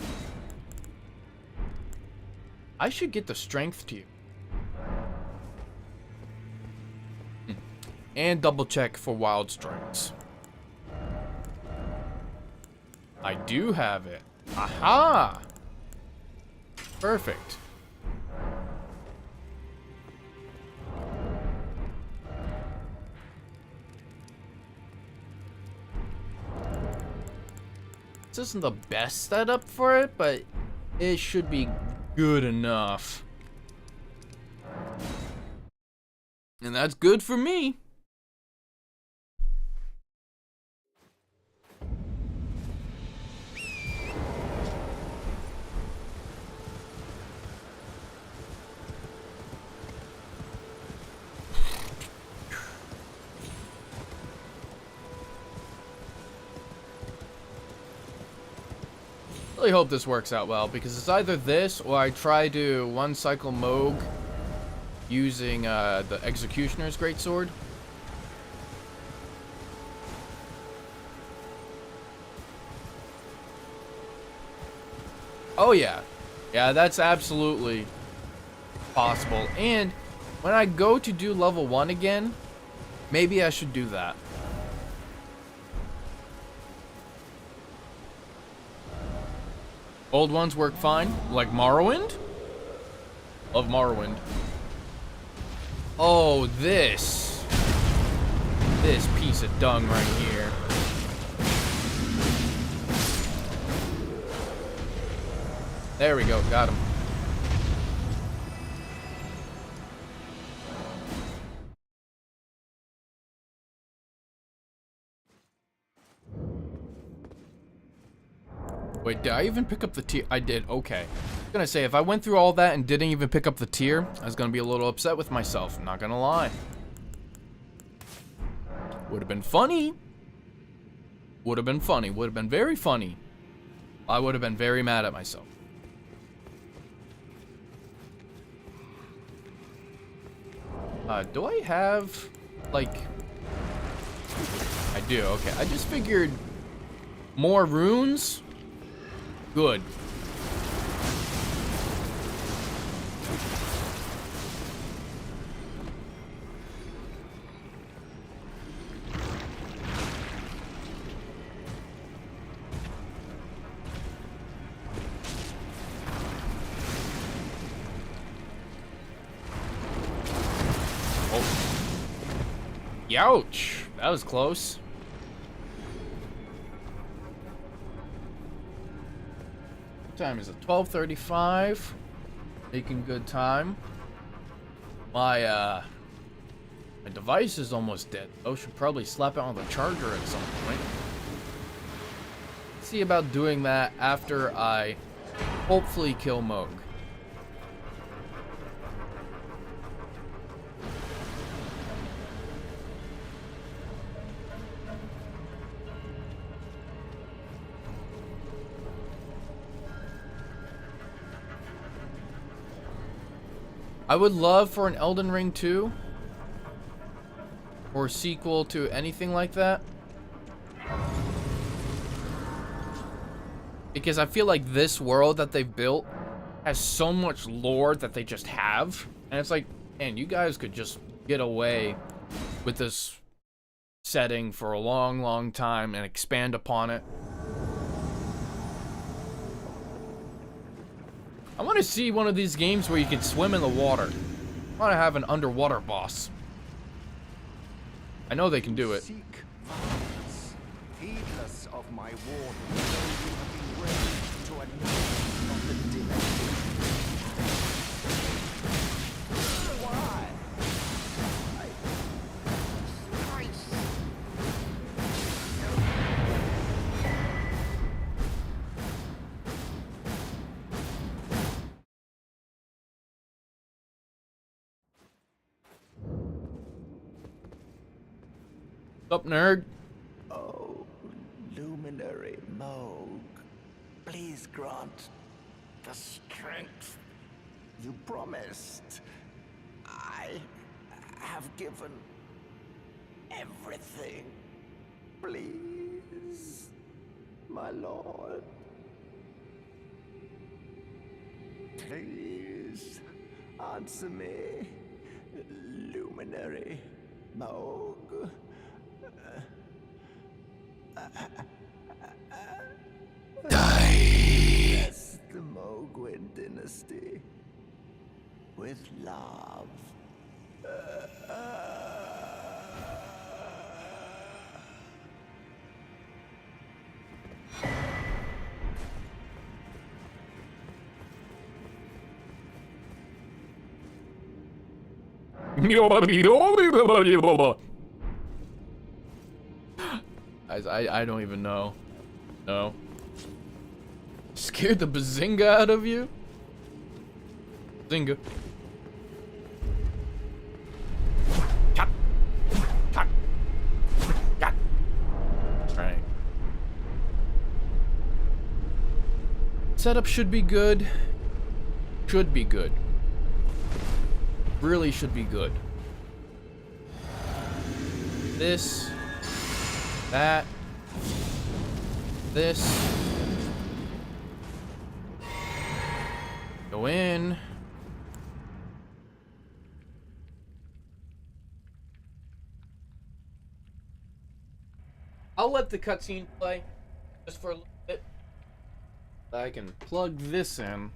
I should get the strength tier. And double check for wild strikes. I do have it. Aha! Perfect. This isn't the best setup for it, but it should be good enough. And that's good for me. Really hope this works out well, because it's either this or I try to one cycle Moog using the Executioner's Greatsword. Oh yeah. Yeah, that's absolutely possible. And when I go to do level 1 again, maybe I should do that. Old ones work fine, like Morrowind. Love Morrowind. Oh, this piece of dung right here. There we go, got him. Wait, did I even pick up the tier? I did, okay. I was gonna say, if I went through all that and didn't even pick up the tier, I was gonna be a little upset with myself, I'm not gonna lie. Would have been funny. Would have been funny, would have been very funny. I would have been very mad at myself. Do I have, like... I do, okay. I just figured more runes? Good. Youch! That was close. What time is it? 12:35. Making good time. My device is almost dead. I should probably slap it on the charger at some point. Let's see about doing that after I hopefully kill Moog. I would love for an Elden Ring 2 or sequel to anything like that, because I feel like this world that they've built has so much lore that they just have, and it's like, man, you guys could just get away with this setting for a long time and expand upon it. I want to see one of these games where you can swim in the water. I want to have an underwater boss. I know they can do it. Seek violence, heedless of my warning, though you have been raised to a knowledge of the dimension. Why? What's up, nerd? Oh, luminary Moog, please grant the strength you promised. I have given everything. Please, my lord. Please, answer me, luminary Moog. Die. Bless the Mogwin dynasty with love. I don't even know. No. Scared the bazinga out of you? Zinga. Alright. Setup should be good. Should be good. really should be good. This, that, this. Go in. I'll let the cutscene play just for a little bit. I can plug this in.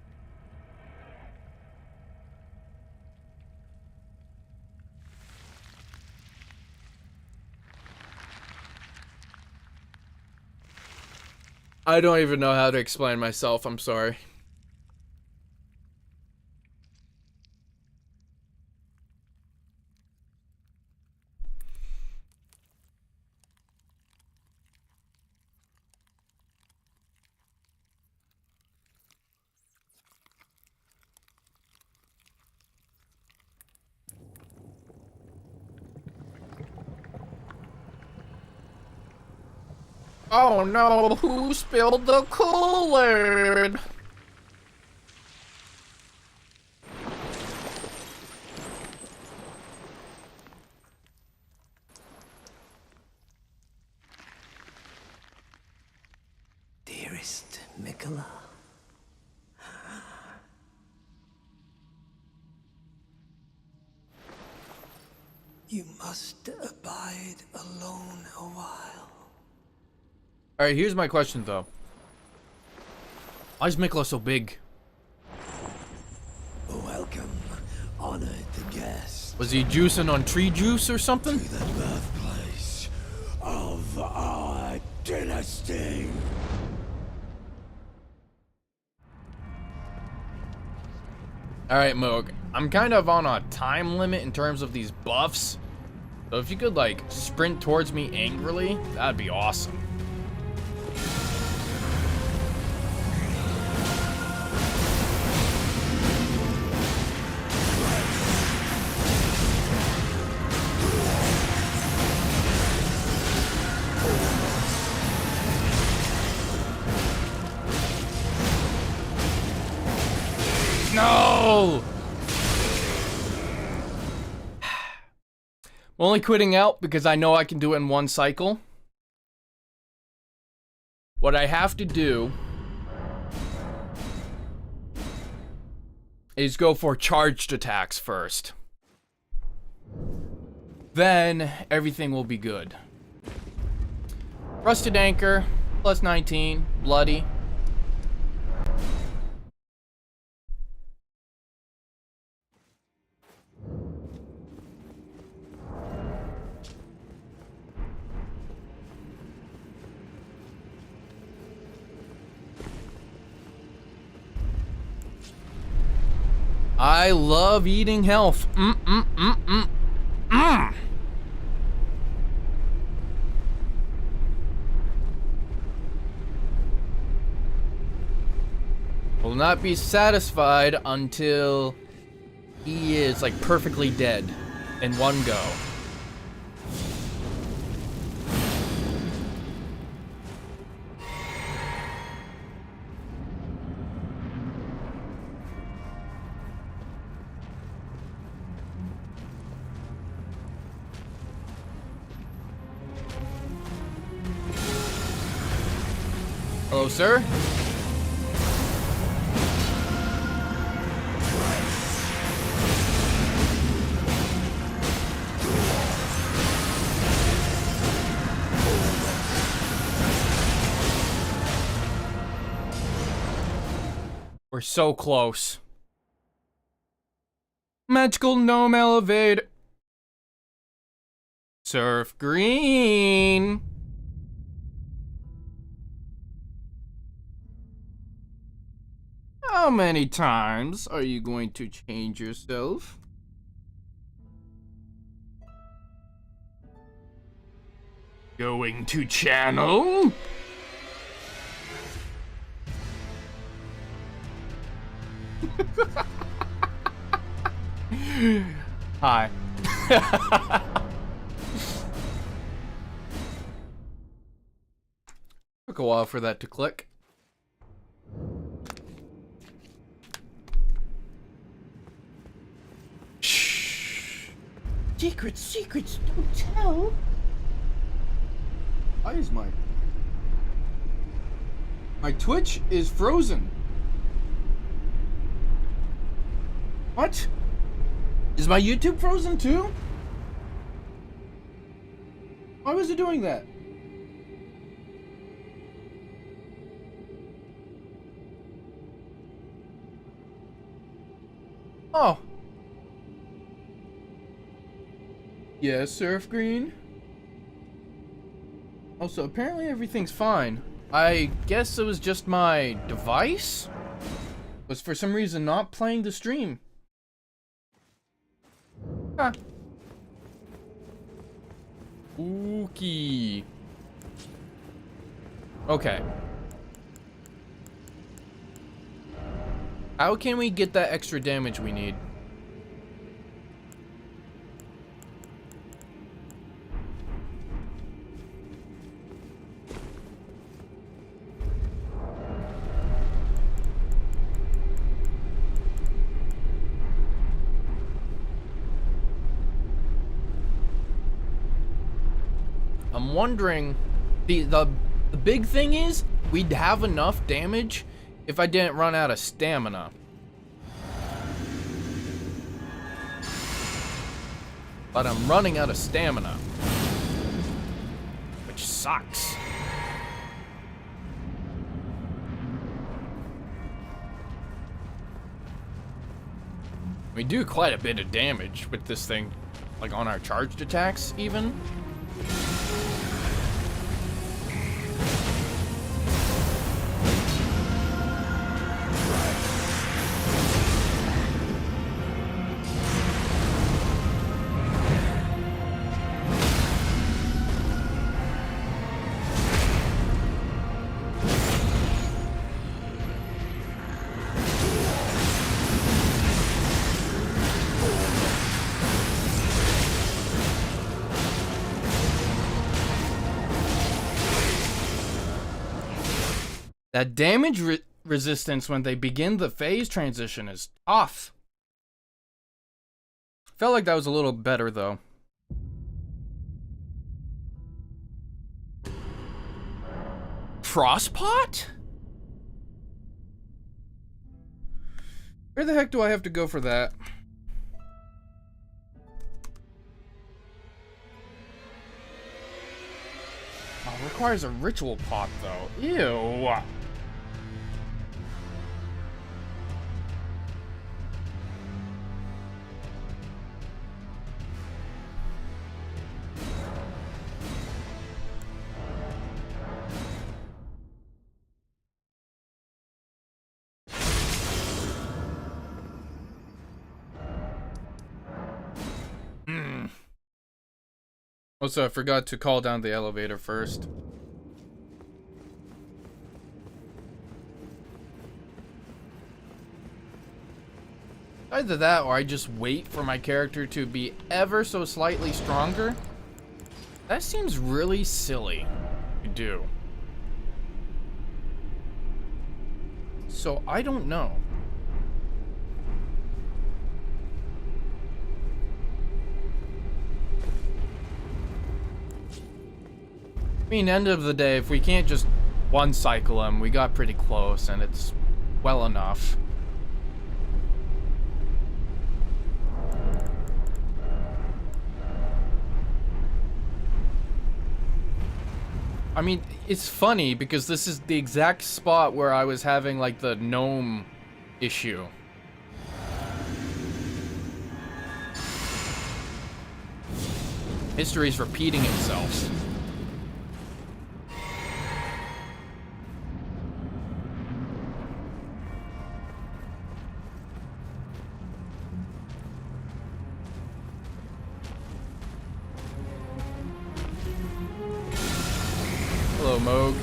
I don't even know how to explain myself, I'm sorry. Oh no, who spilled the Kool-Aid? Dearest Mikola, you must abide alone a while. Alright, here's my question though. Why is Mikola so big? Welcome, honored guest, Was he juicing on tree juice or something? to the birthplace of our dynasty. Alright, Moog. I'm kind of on a time limit in terms of these buffs. So if you could, like, sprint towards me angrily, that'd be awesome. No! I'm only quitting out because I know I can do it in one cycle. What I have to do is go for charged attacks first. Then everything will be good. Rusted Anchor, plus 19, bloody. I love eating health. Will not be satisfied until he is like perfectly dead in one go. Hello, sir. We're so close. Magical gnome elevator. Surf green. How many times are you going to change yourself? Going to channel? Hi. Took a while for that to click. Shh. Secrets, secrets, don't tell. Why is my Twitch is frozen? What? Is my YouTube frozen too? Why was it doing that? Oh. Yes, Surf Green. Also, apparently everything's fine. I guess it was just my device was for some reason not playing the stream. Huh. Ookie. Okay. How can we get that extra damage we need? I'm wondering, the big thing is, we'd have enough damage if I didn't run out of stamina. But I'm running out of stamina, which sucks. We do quite a bit of damage with this thing, like on our charged attacks even. That damage resistance when they begin the phase transition is tough. Felt like that was a little better though. Frostpot? Where the heck do I have to go for that? Oh, it requires a ritual pot though. Ew. Also, I forgot to call down the elevator first. Either that or I just wait for my character to be ever so slightly stronger. That seems really silly to do. So I don't know. I mean, end of the day, if we can't just one cycle him, we got pretty close and it's well enough. I mean, it's funny because this is the exact spot where I was having like the gnome issue. History's repeating itself. Hello, Moog.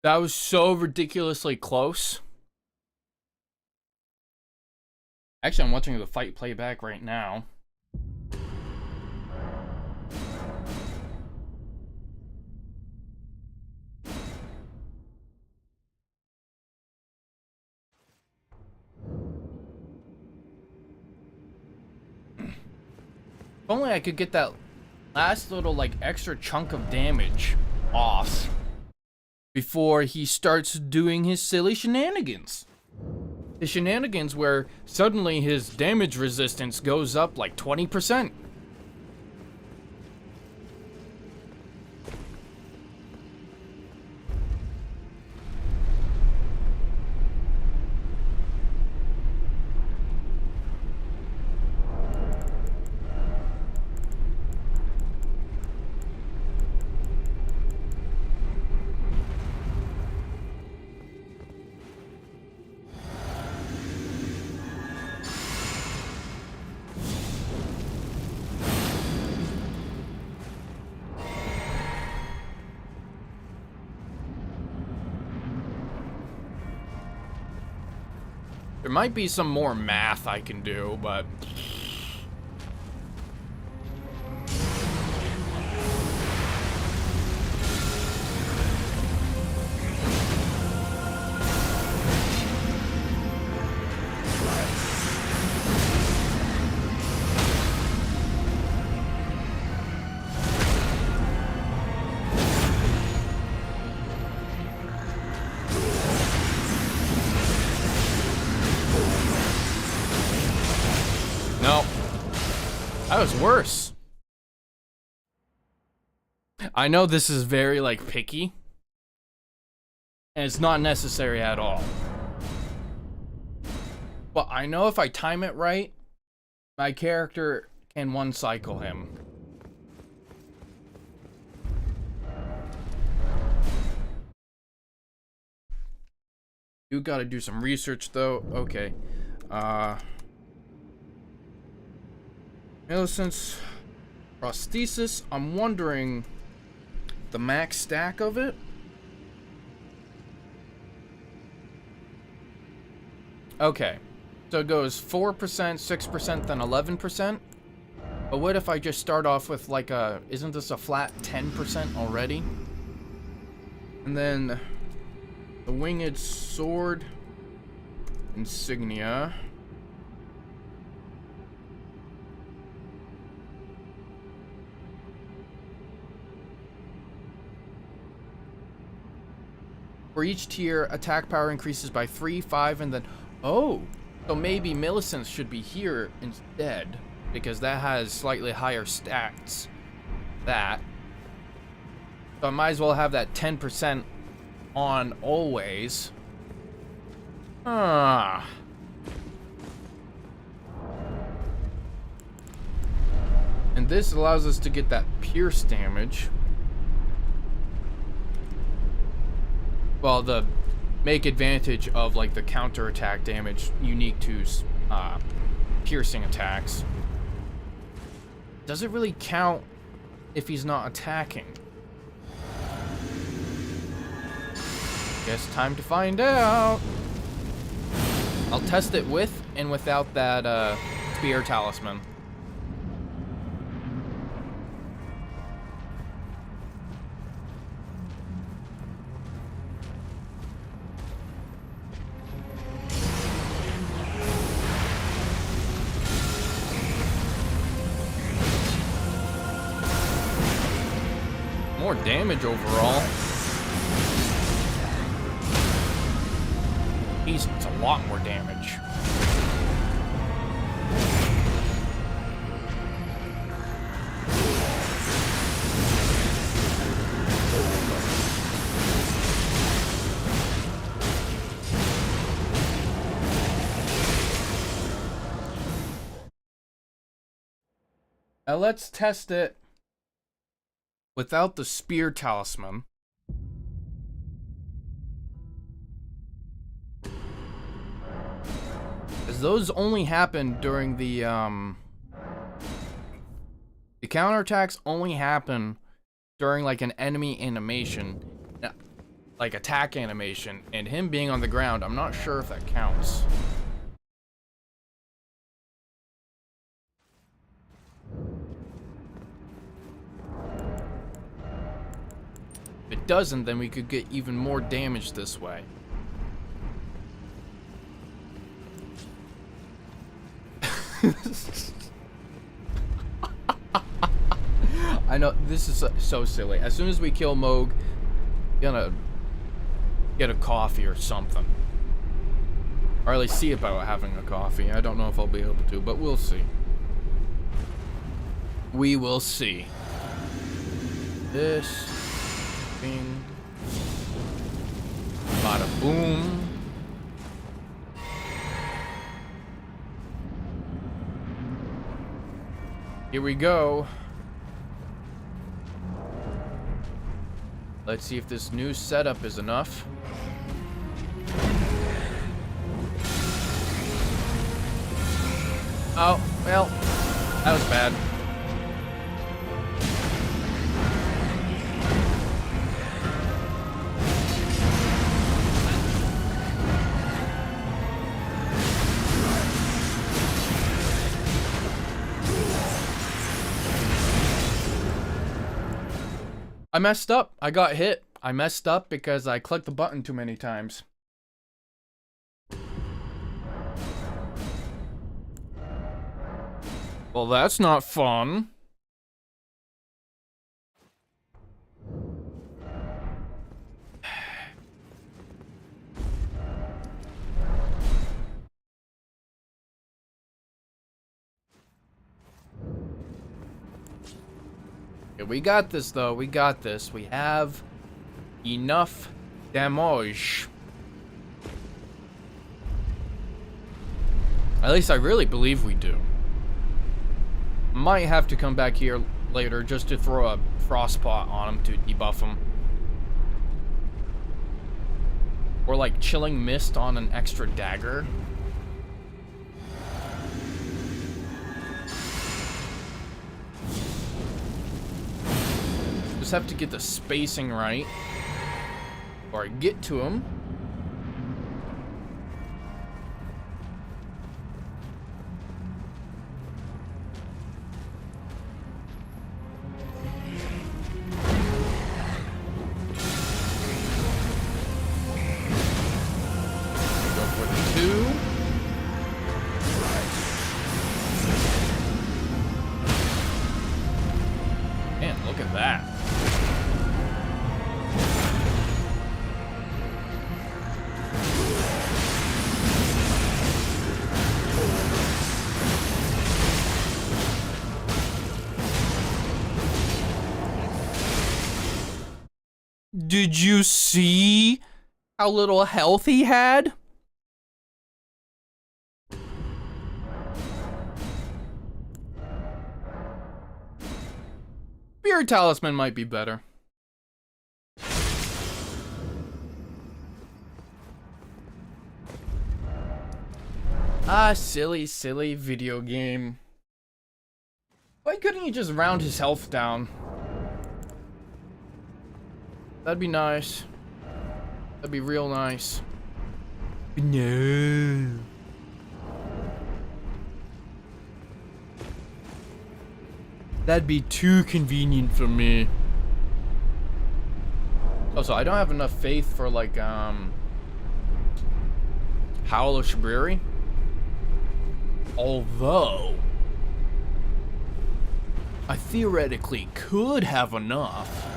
That was so ridiculously close. Actually, I'm watching the fight playback right now. If only I could get that last little, like, extra chunk of damage off before he starts doing his silly shenanigans. The shenanigans where suddenly his damage resistance goes up like 20%. There might be some more math I can do, but... No. That was worse. I know this is very, like, picky. And it's not necessary at all. But I know if I time it right, my character can one-cycle him. You gotta do some research, though. Okay. Millicent's prosthesis, I'm wondering the max stack of it? Okay, so it goes 4%, 6%, then 11%. But what if I just start off with like a, isn't this a flat 10% already? And then the winged sword insignia. For each tier, attack power increases by 3, 5, and then... Oh! So maybe Millicent's should be here instead, because that has slightly higher stats. That. So I might as well have that 10% on always. Ah. And this allows us to get that pierce damage. Well, the make advantage of like the counterattack damage unique to piercing attacks. Does it really count if he's not attacking? Guess time to find out. I'll test it with and without that spear talisman. More damage overall. It's a lot more damage. Now let's test it without the spear talisman. As those only happen during the counterattacks only happen during like an enemy animation. Now, like attack animation, and him being on the ground, I'm not sure if that counts. If it doesn't, then we could get even more damage this way. I know, this is so silly. As soon as we kill Moog, gonna get a coffee or something. Or at least see about having a coffee. I don't know if I'll be able to, but we'll see. We will see. This thing. Bada boom. Here we go. Let's see if this new setup is enough. Oh, well, that was bad. I messed up. I got hit. I messed up because I clicked the button too many times. Well, that's not fun. Okay, we got this, though. We got this. We have enough damage. At least I really believe we do. Might have to come back here later just to throw a frost pot on him to debuff him. Or like chilling mist on an extra dagger. Just have to get the spacing right. Or get to him. Did you see how little health he had? Spirit Talisman might be better. Ah, silly, silly video game. Why couldn't you just round his health down? That'd be nice. That'd be real nice. No. That'd be too convenient for me. Also, I don't have enough faith for like Howl of Shabriri. Although I theoretically could have enough.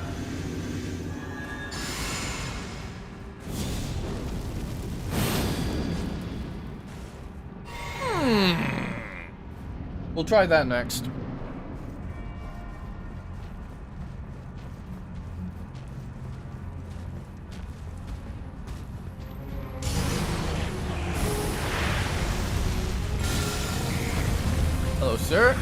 We'll try that next. Hello, sir.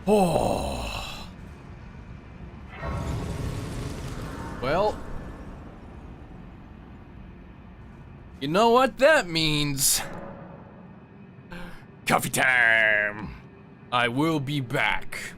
Oh. Well, you know what that means. Coffee time. I will be back.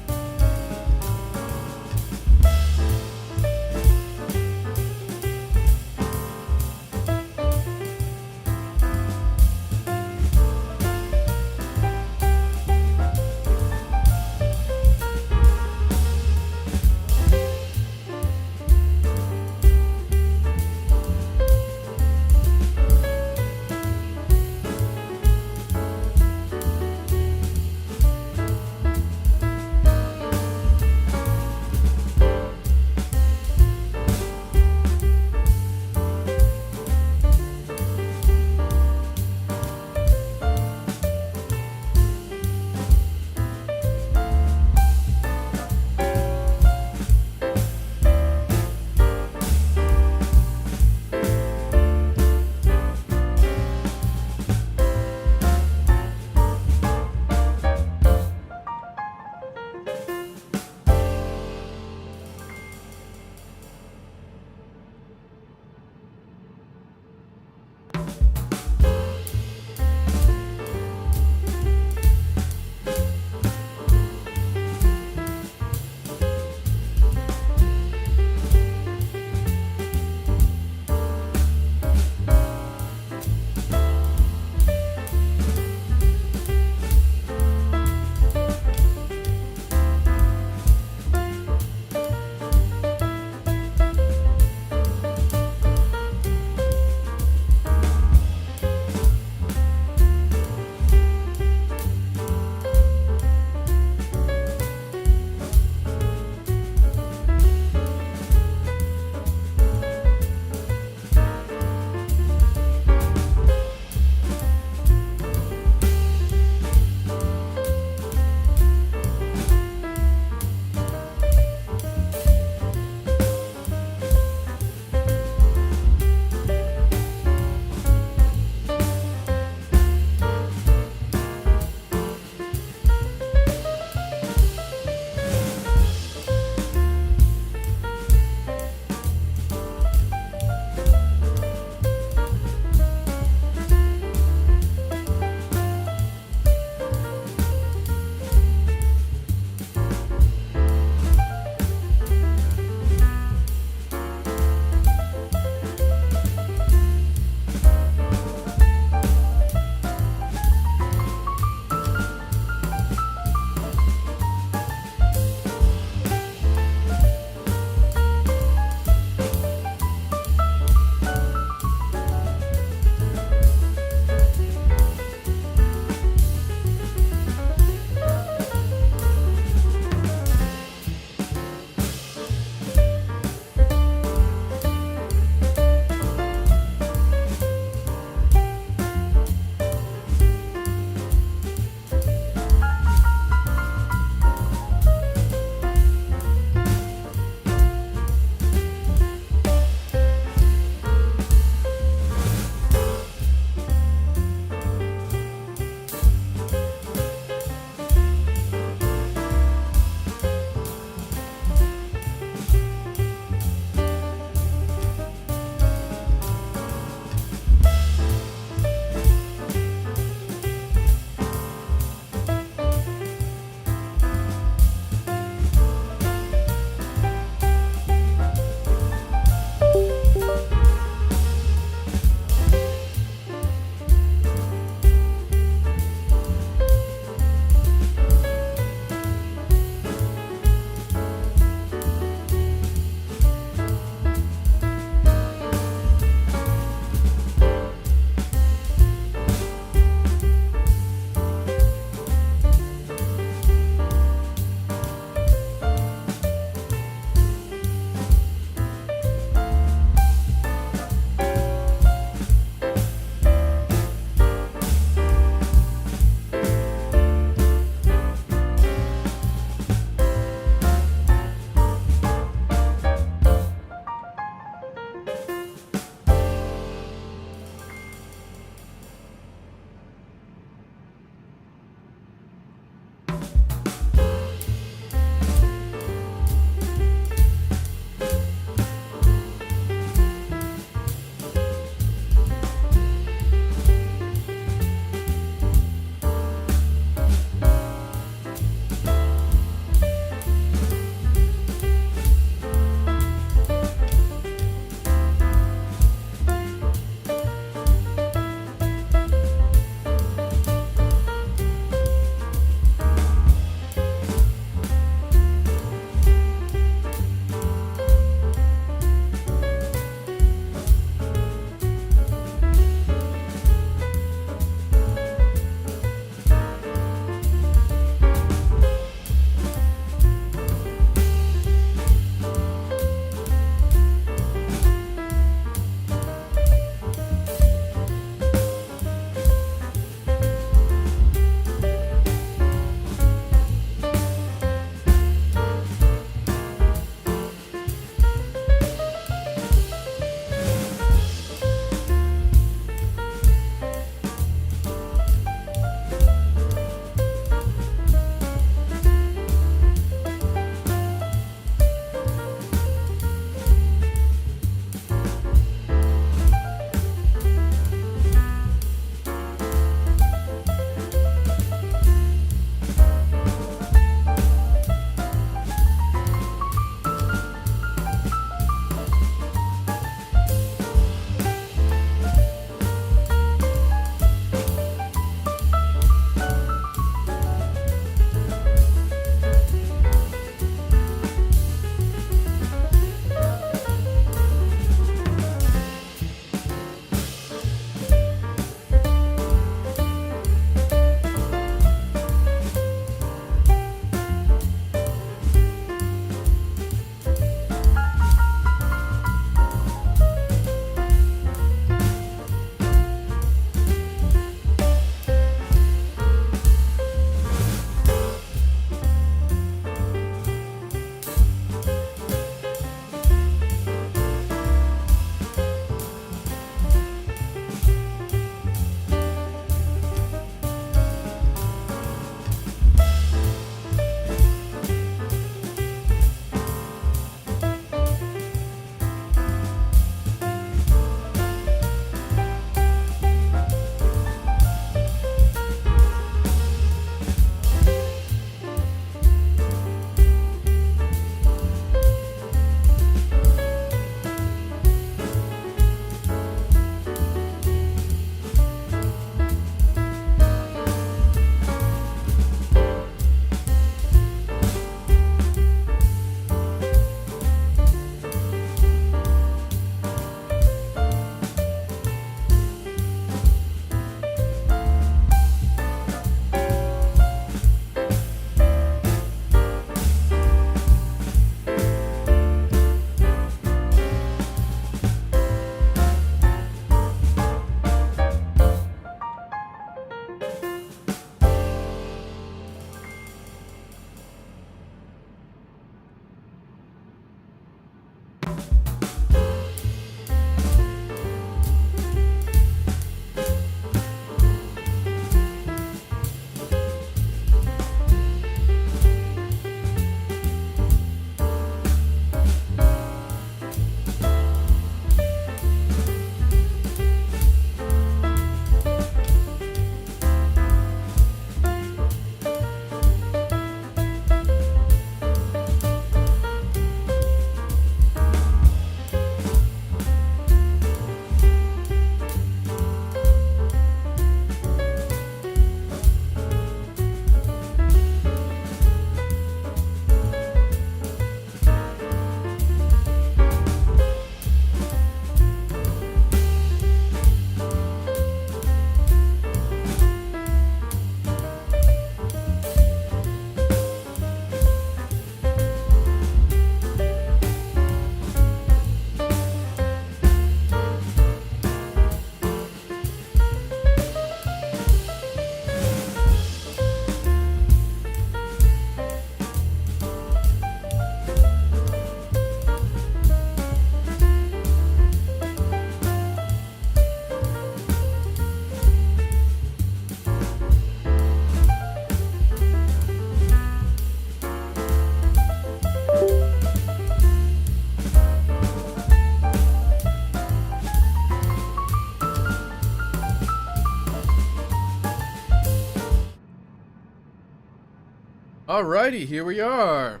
Alrighty, here we are.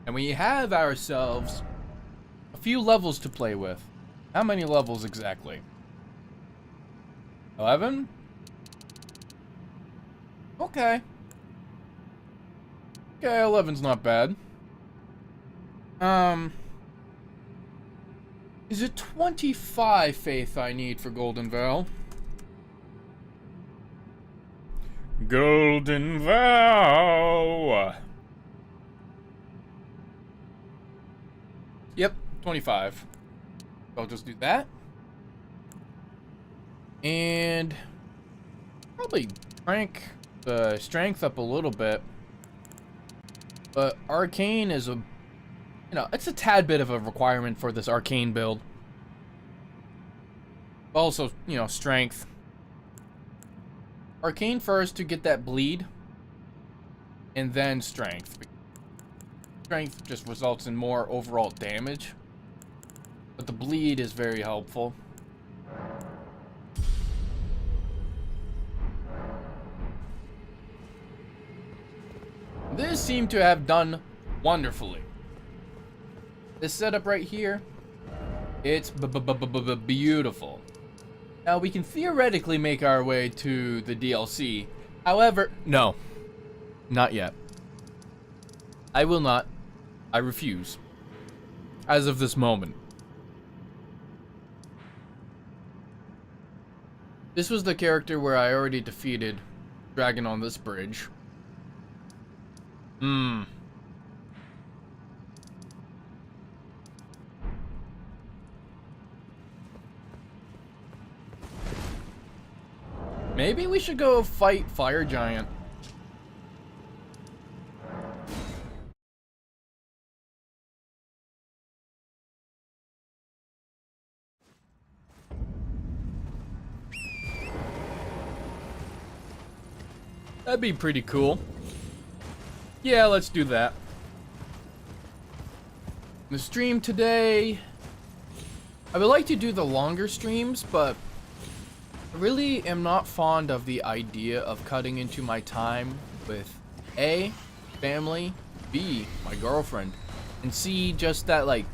And we have ourselves a few levels to play with. How many levels exactly? 11? Okay. Okay, 11's not bad. Is it 25 faith I need for Golden Val? Golden Vow. Yep, 25. I'll just do that. And probably crank the strength up a little bit. But Arcane is it's a tad bit of a requirement for this Arcane build. Also, strength. Arcane first to get that bleed, and then strength. Strength just results in more overall damage, but the bleed is very helpful. This seemed to have done wonderfully. This setup right here, it's beautiful. Now, we can theoretically make our way to the DLC. However, no. Not yet. I will not. I refuse. As of this moment. This was the character where I already defeated Dragon on this bridge. Maybe we should go fight Fire Giant. That'd be pretty cool. Yeah, let's do that. The stream today, I would like to do the longer streams, but I really am not fond of the idea of cutting into my time with A, family, B, my girlfriend, and C, just that,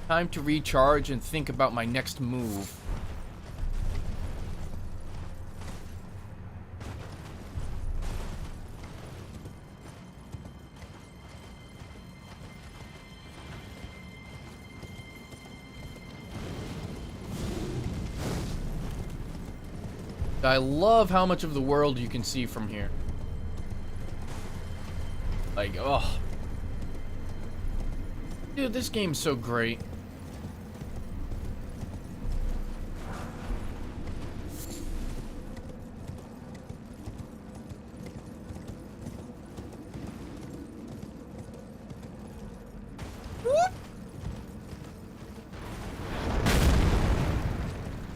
time to recharge and think about my next move. I love how much of the world you can see from here. Oh. Dude, this game's so great.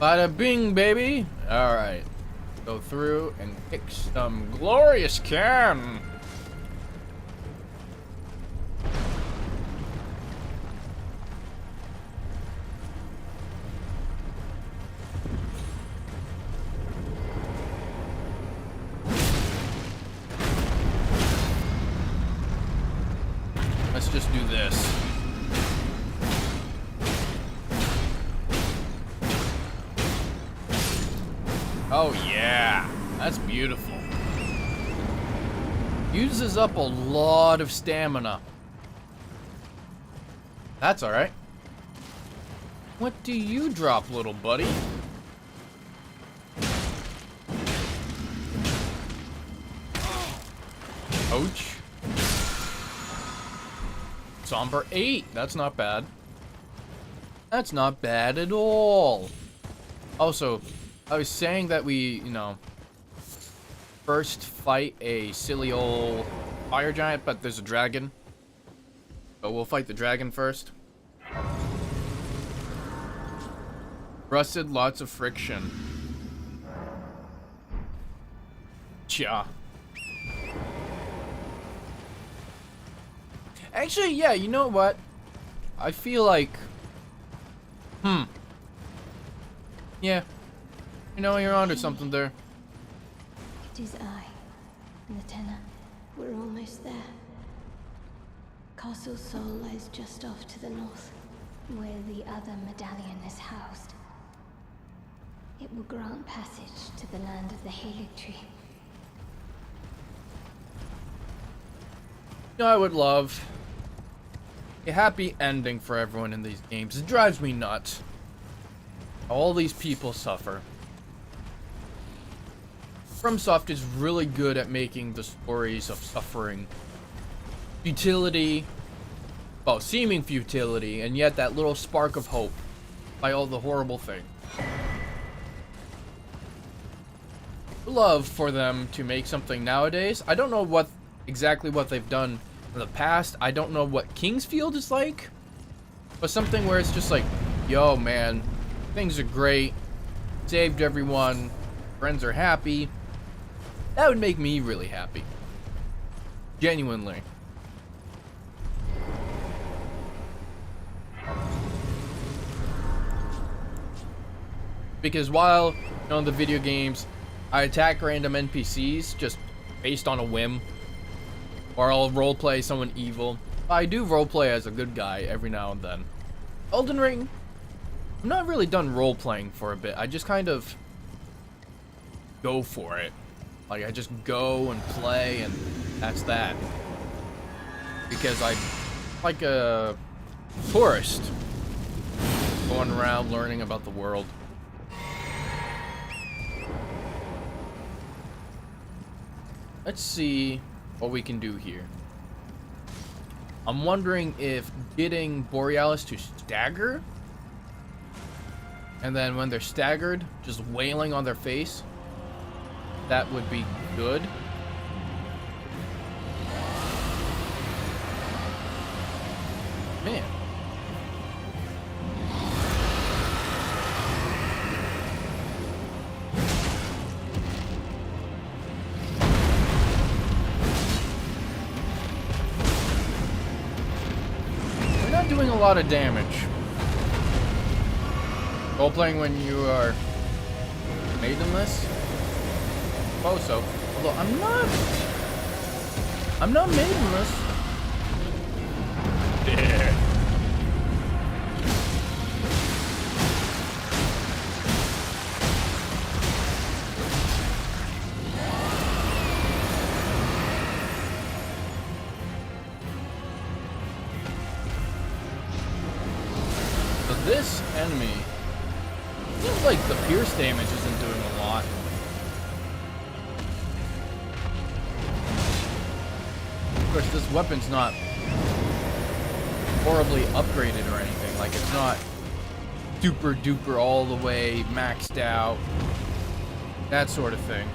Bada bing, baby. All right. Go through and pick some glorious can. Let's just do this. Oh yeah, that's beautiful. Uses up a lot of stamina. That's alright. What do you drop, little buddy? Ouch. Somber 8, that's not bad. That's not bad at all. Also, I was saying that we, first fight a silly old fire giant, but there's a dragon. But we'll fight the dragon first. Rusted, lots of friction. Cha. Actually, yeah, you know what? I feel like... Yeah. You're onto something there. It is I, Lieutenant. We're almost there. Castle Sol lies just off to the north, where the other medallion is housed. It will grant passage to the land of the Halig Tree. You know, I would love a happy ending for everyone in these games. It drives me nuts. All these people suffer. FromSoft is really good at making the stories of suffering, futility, well, seeming futility, and yet that little spark of hope by all the horrible things. Love for them to make something nowadays. I don't know exactly what they've done in the past. I don't know what Kingsfield is like, but something where it's just like, yo man, things are great, saved everyone, friends are happy. That would make me really happy, genuinely. Because while, you know, in the video games, I attack random NPCs just based on a whim, or I'll roleplay someone evil. I do roleplay as a good guy every now and then. Elden Ring, I'm not really done roleplaying for a bit. I just kind of go for it. Like, I just go and play, and that's that. Because I'm like a tourist, going around learning about the world. Let's see what we can do here. I'm wondering if getting Borealis to stagger, and then when they're staggered, just wailing on their face, that would be good. Man. We're not doing a lot of damage. Role-playing when you are maidenless? Oh, so. Although I'm not maidenless. Yeah. So this enemy seems like the pierce damage isn't doing a lot. Of course, this weapon's not horribly upgraded or anything. Like, it's not super duper all the way maxed out. That sort of thing.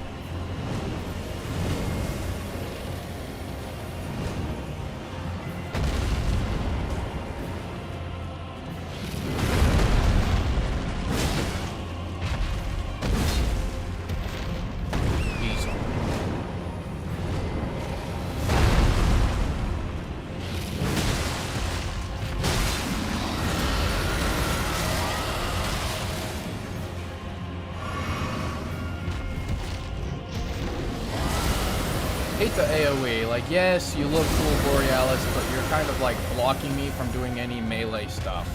Hate the AoE. Like, yes, you look cool, Borealis, but you're kind of like blocking me from doing any melee stuff.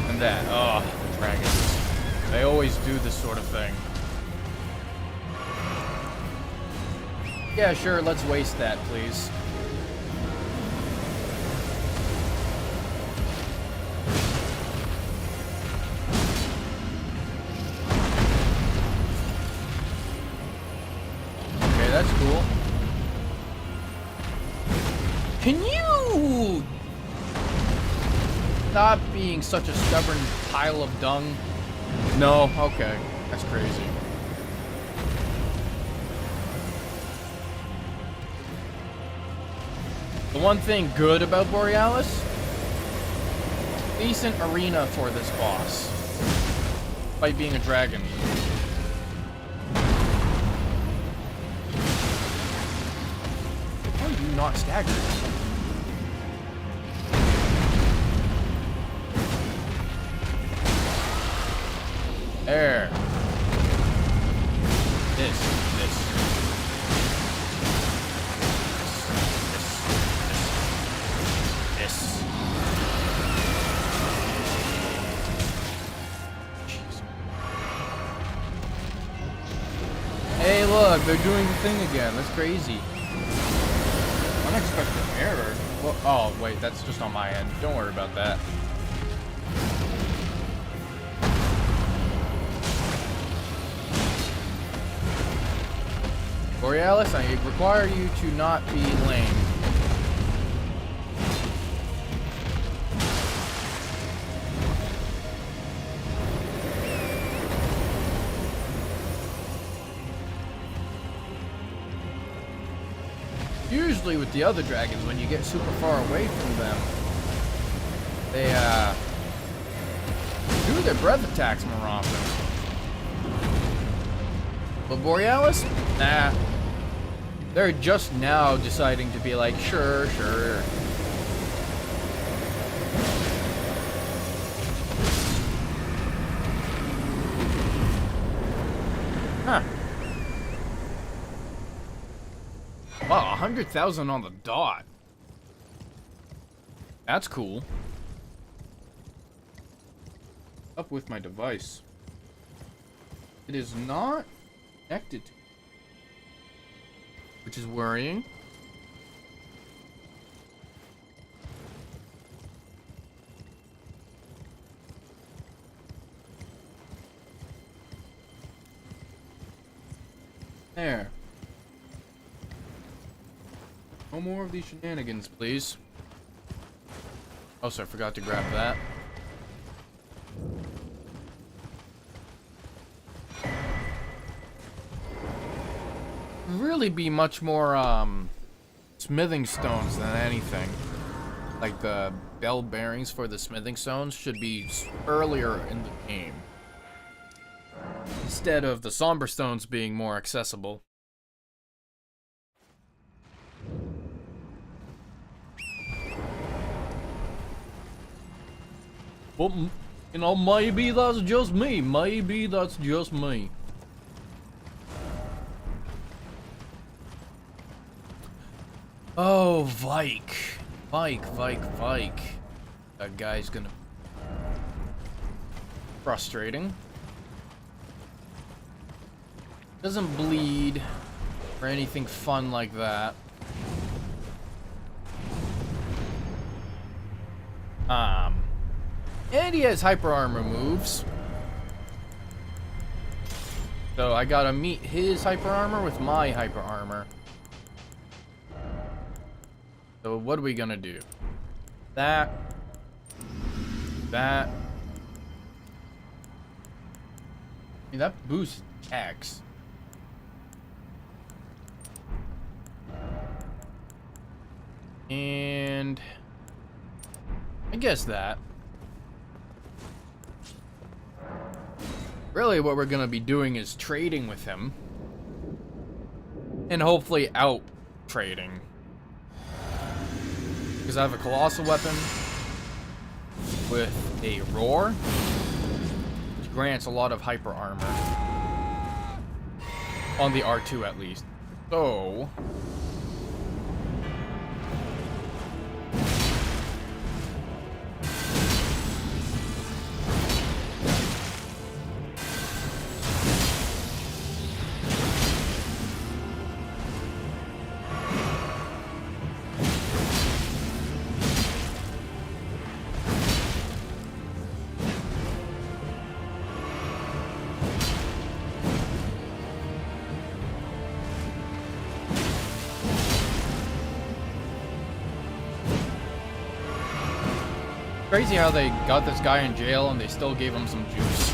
And that, oh, dragons. They always do this sort of thing. Yeah, sure, let's waste that, please. That's cool. Can you stop being such a stubborn pile of dung? No, okay. That's crazy. The one thing good about Borealis, decent arena for this boss, despite being a dragon. Not staggered. There. Jeez. Hey, look, they're doing the thing again. That's crazy. Unexpected error. Well, oh, wait, that's just on my end. Don't worry about that. Borealis, I require you to not be lame. Usually with the other dragons, when you get super far away from them, they do their breath attacks more often. But Borealis? Nah. They're just now deciding to be like, sure. Huh. Wow, 100,000 on the dot. That's cool. Up with my device. It is not connected to, which is worrying. There. No more of these shenanigans, please. Oh, so I forgot to grab that. Really be much more smithing stones than anything. Like the bell bearings for the smithing stones should be earlier in the game, instead of the somber stones being more accessible. But, you know, maybe that's just me. Maybe that's just me. Oh, Vike. Vike. That guy's gonna... Frustrating. Doesn't bleed or anything fun like that. And he has hyper armor moves. So I gotta meet his hyper armor with my hyper armor. So what are we gonna do? That. I mean, that boosts attacks. And I guess that. Really what we're gonna be doing is trading with him. And hopefully out trading. Because I have a colossal weapon with a roar, which grants a lot of hyper armor. On the R2 at least. So... Crazy how they got this guy in jail and they still gave him some juice.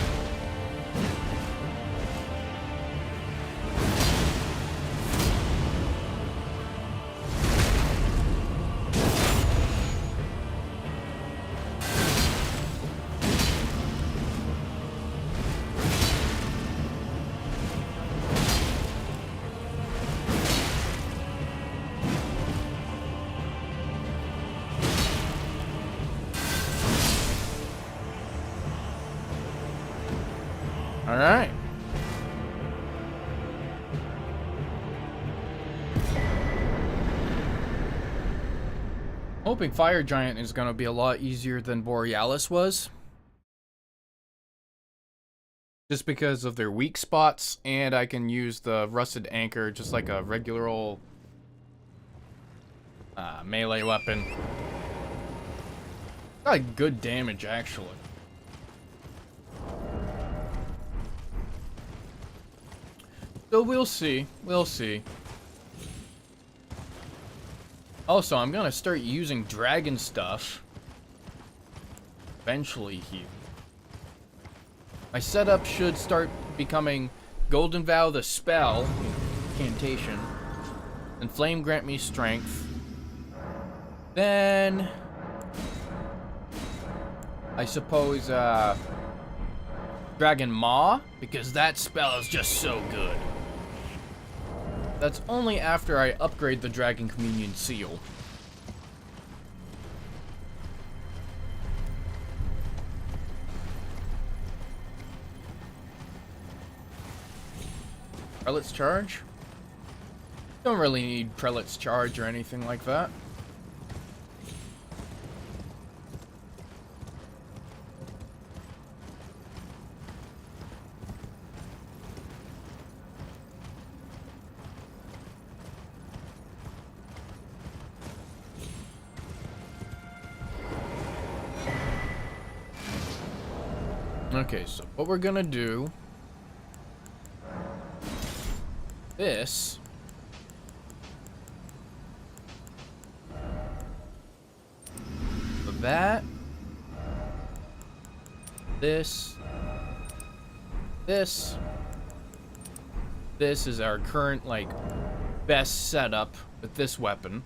Alright. Hoping Fire Giant is gonna be a lot easier than Borealis was. Just because of their weak spots, and I can use the Rusted Anchor just like a regular old melee weapon. Got good damage, actually. So we'll see. We'll see. Also, I'm gonna start using dragon stuff eventually here. My setup should start becoming Golden Vow the spell, incantation, and Flame grant me strength. Then I suppose Dragon Maw, because that spell is just so good. That's only after I upgrade the Dragon Communion Seal. Prelate's Charge? Don't really need Prelate's Charge or anything like that. Okay, so what we're gonna do, this that, this is our current, like, best setup with this weapon.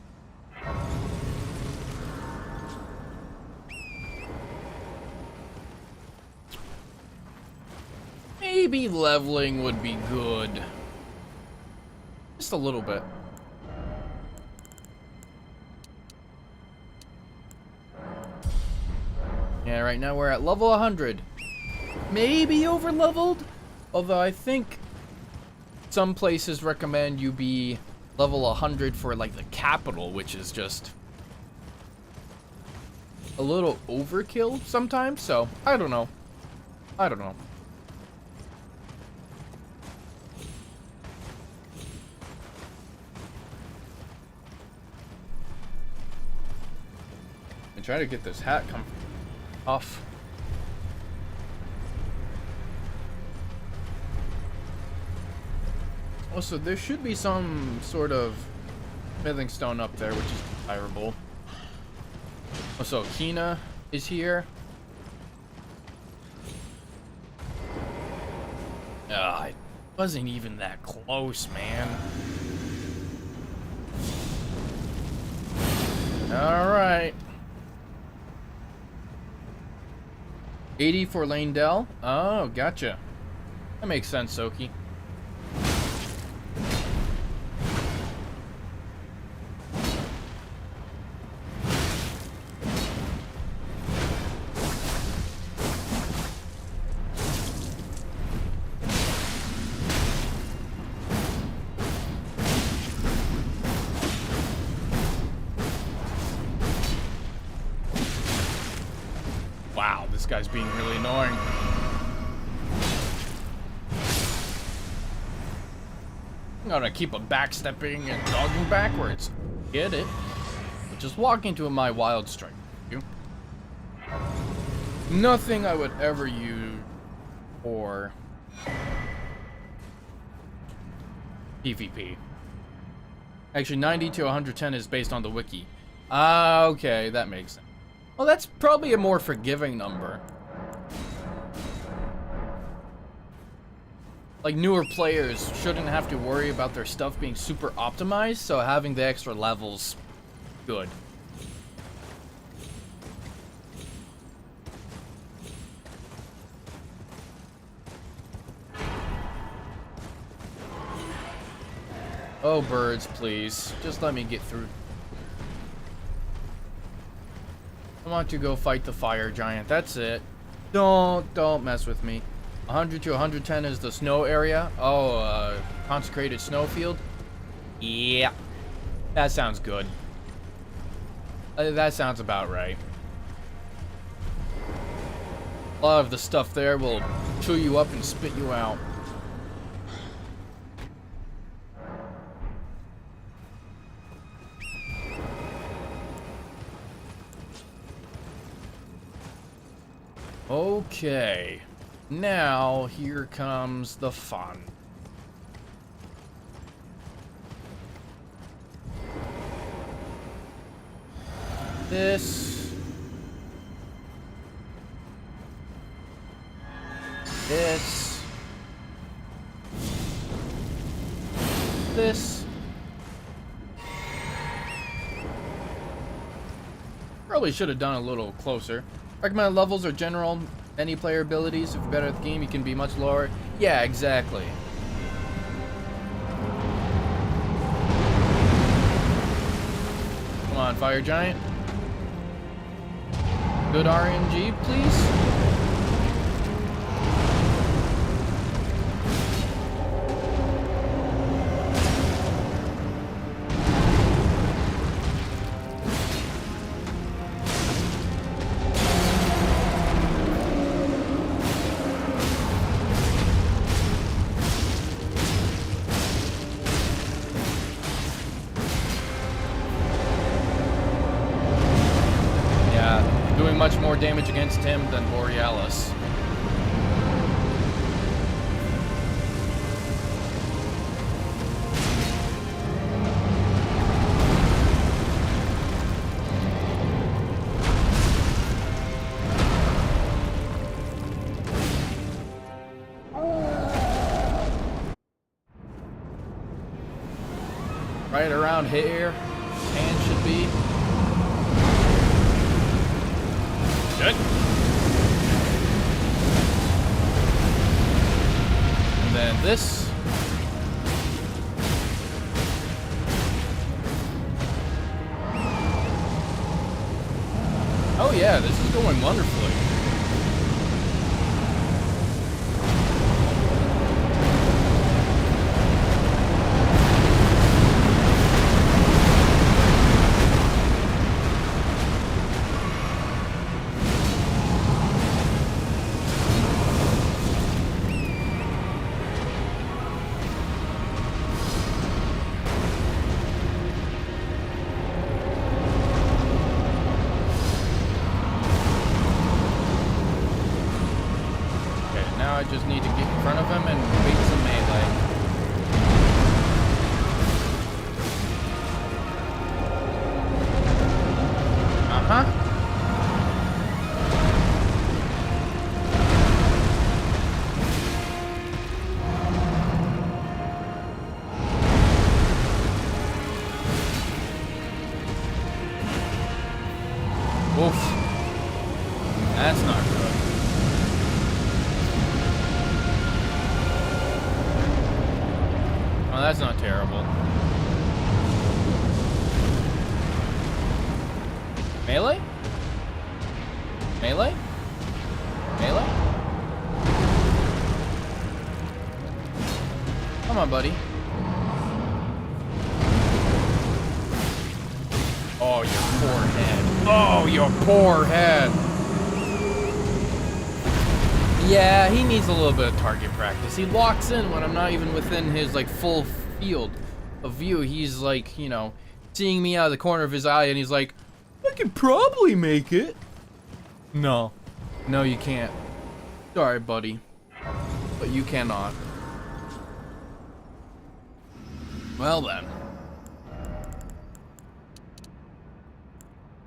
Maybe leveling would be good. Just a little bit. Yeah, right now we're at level 100. Maybe over leveled? Although I think some places recommend you be level 100 for like the capital, which is just a little overkill sometimes. So I don't know. I don't know. And try to get this hat off. Also, there should be some sort of smithing stone up there, which is desirable. Also, Kina is here. It wasn't even that close, man. Alright. 80 for Lane Dell. Oh, gotcha. That makes sense, Soki. Wow, this guy's being really annoying. I'm gonna keep a backstepping and dogging backwards. Get it? But just walk into my wild strike. You. Nothing I would ever use for PvP. Actually, 90 to 110 is based on the wiki. Ah, okay, that makes sense. Well, that's probably a more forgiving number. Like, newer players shouldn't have to worry about their stuff being super optimized, so having the extra levels, good. Oh, birds, please. Just let me get through. I want to go fight the fire giant. That's it. Don't mess with me. 100 to 110 is the snow area. Oh, consecrated snowfield. Yeah, that sounds good. That sounds about right. A lot of the stuff there will chew you up and spit you out. Okay. Now, here comes the fun. This. This. This. Probably should have done a little closer. Recommended levels are general, any player abilities. If you're better at the game, you can be much lower. Yeah, exactly. Come on, Fire Giant. Good RNG, please. Much more damage against him than Borealis. Right around here, hand should be. Good. And then this. Oh yeah, this is going wonderfully. I just need to get in front of him and beat some melee. Uh-huh. Oof. That's not good. Oh, that's not terrible. Melee? Melee? Melee? Come on, buddy. Oh, your poor head. Oh, your poor head. Yeah, he needs a little bit of target practice. He locks in when I'm not even within his, like, full field of view. He's, like, you know, seeing me out of the corner of his eye, and he's like, I can probably make it. No. No, you can't. Sorry, buddy. But you cannot. Well, then.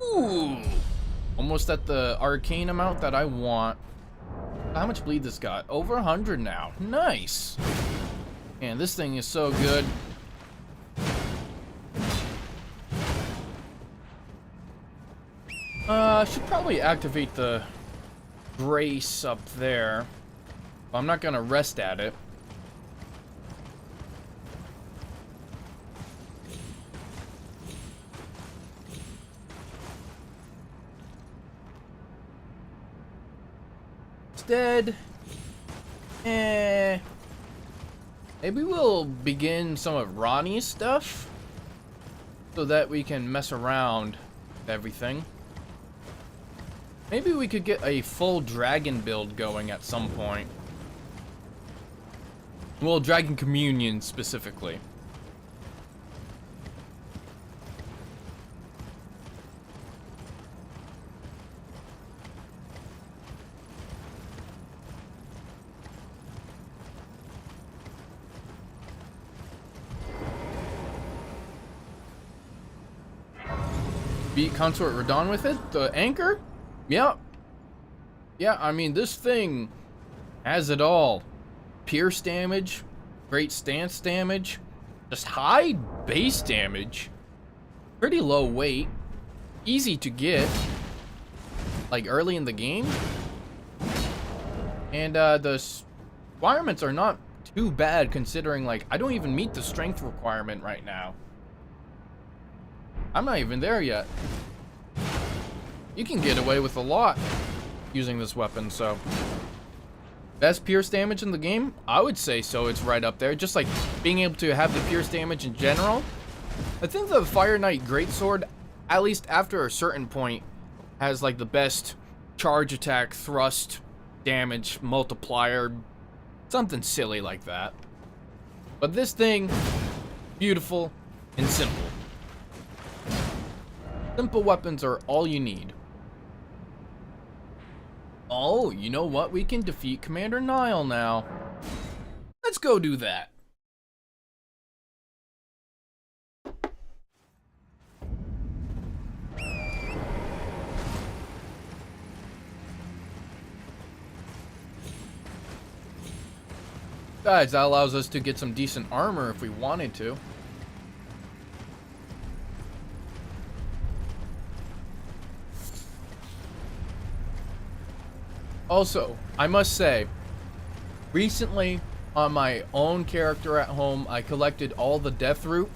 Ooh. Almost at the arcane amount that I want. How much bleed this got? Over 100 now. Nice. And this thing is so good. Should probably activate the brace up there. I'm not gonna rest at it. Instead, maybe we'll begin some of Ronnie's stuff so that we can mess around everything. Maybe we could get a full dragon build going at some point. Well, Dragon Communion specifically. Beat Consort Radon with it? The anchor? Yeah. Yeah, I mean, this thing has it all. Pierce damage, great stance damage, just high base damage, pretty low weight, easy to get, like early in the game. And the requirements are not too bad considering, like, I don't even meet the strength requirement right now. I'm not even there yet. You can get away with a lot using this weapon, so. Best pierce damage in the game? I would say so, it's right up there. Just like being able to have the pierce damage in general. I think the Fire Knight Greatsword, at least after a certain point, has like the best charge attack, thrust, damage, multiplier. Something silly like that. But this thing, beautiful and simple. Simple weapons are all you need. Oh, you know what? We can defeat Commander Nile now. Let's go do that. Guys, that allows us to get some decent armor if we wanted to. Also, I must say, recently on my own character at home, I collected all the death root.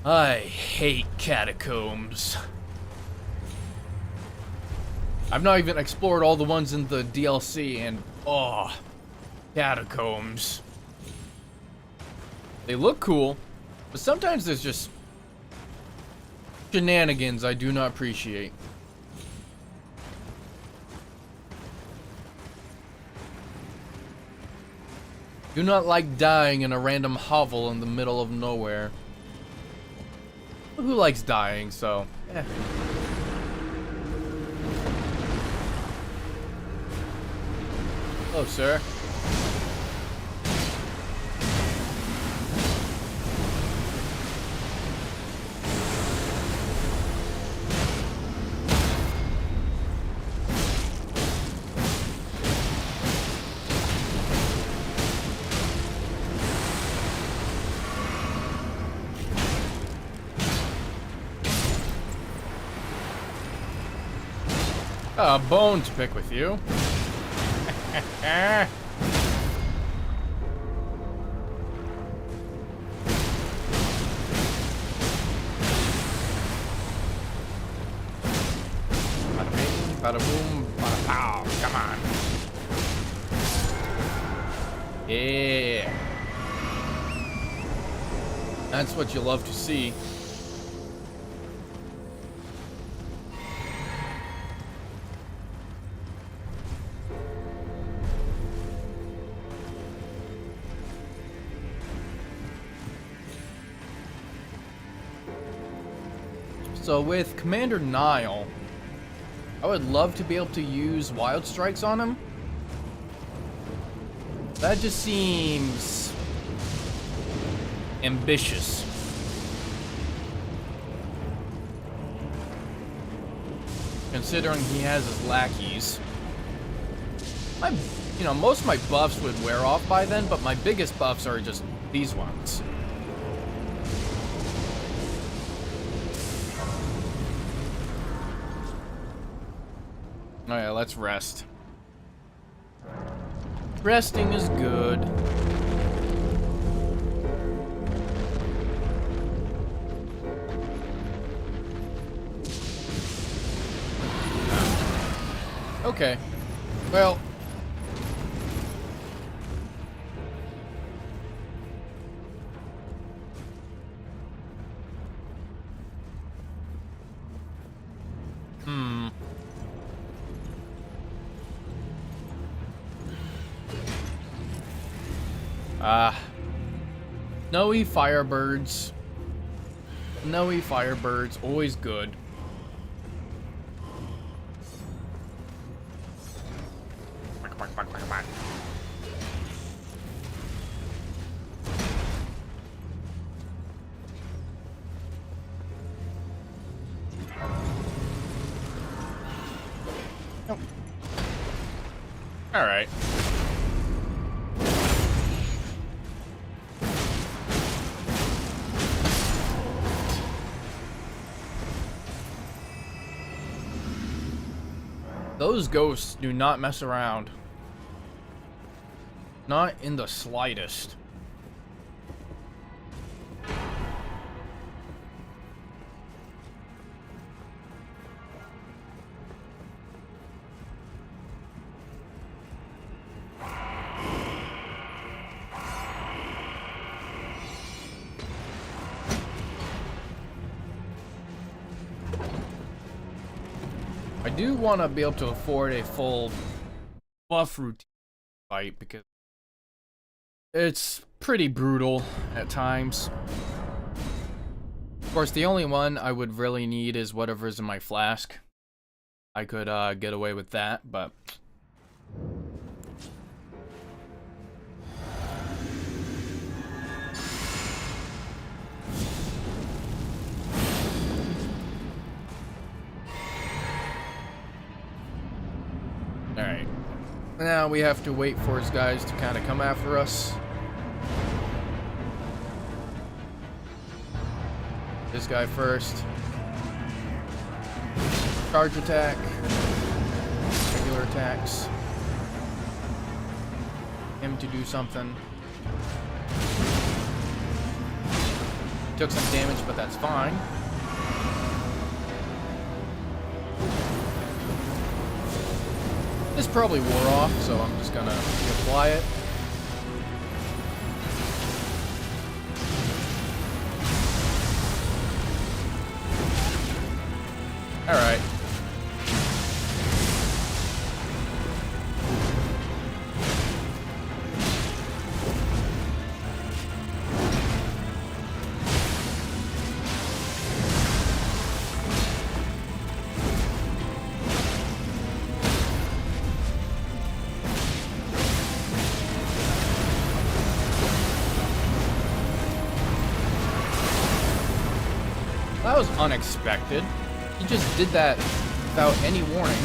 I hate catacombs. I've not even explored all the ones in the DLC, and oh, catacombs. They look cool, but sometimes there's just shenanigans I do not appreciate. Do not like dying in a random hovel in the middle of nowhere. Who likes dying, so, eh. Hello, sir. A bone to pick with you. Bada bing, bada boom, bada pow. Come on. Yeah. That's what you love to see. So with Commander Nile, I would love to be able to use Wild Strikes on him. That just seems ambitious. Considering he has his lackeys. Most of my buffs would wear off by then, but my biggest buffs are just these ones. Oh yeah, let's rest. Resting is good. Okay. Well. Snowy Firebirds. Snowy Firebirds, always good. All right. Those ghosts do not mess around. Not in the slightest. I do want to be able to afford a full buff routine fight because it's pretty brutal at times. Of course, the only one I would really need is whatever's in my flask. I could get away with that, but... Alright. Now we have to wait for his guys to kind of come after us. This guy first. Charge attack. Regular attacks. Him to do something. Took some damage, but that's fine. This probably wore off, so I'm just gonna reapply it. Alright. That was unexpected. He just did that without any warning.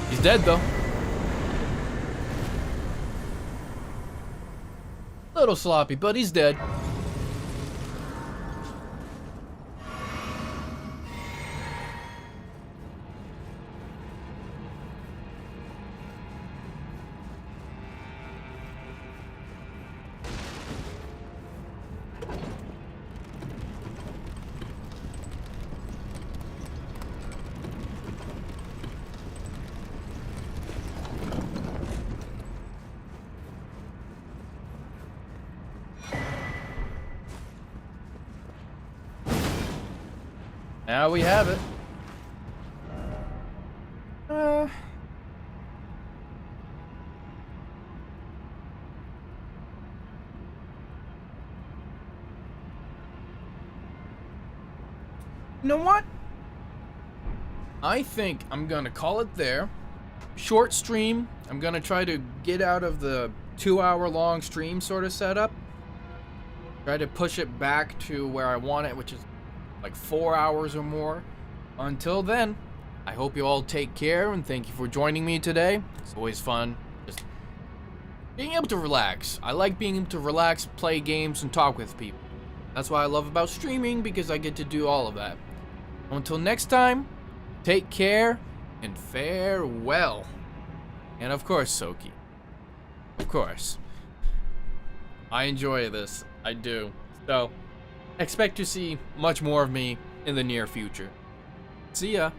He's dead though. A little sloppy, but he's dead. Now we have it. You know what? I think I'm gonna call it there. Short stream. I'm gonna try to get out of the 2-hour-long stream sort of setup. Try to push it back to where I want it, which is like 4 hours or more. Until then, I hope you all take care and thank you for joining me today. It's always fun just being able to relax. I like being able to relax, play games, and talk with people. That's what I love about streaming, because I get to do all of that. Until next time, take care and farewell. And of course, Soki. Of course. I enjoy this. I do. So, expect to see much more of me in the near future. See ya.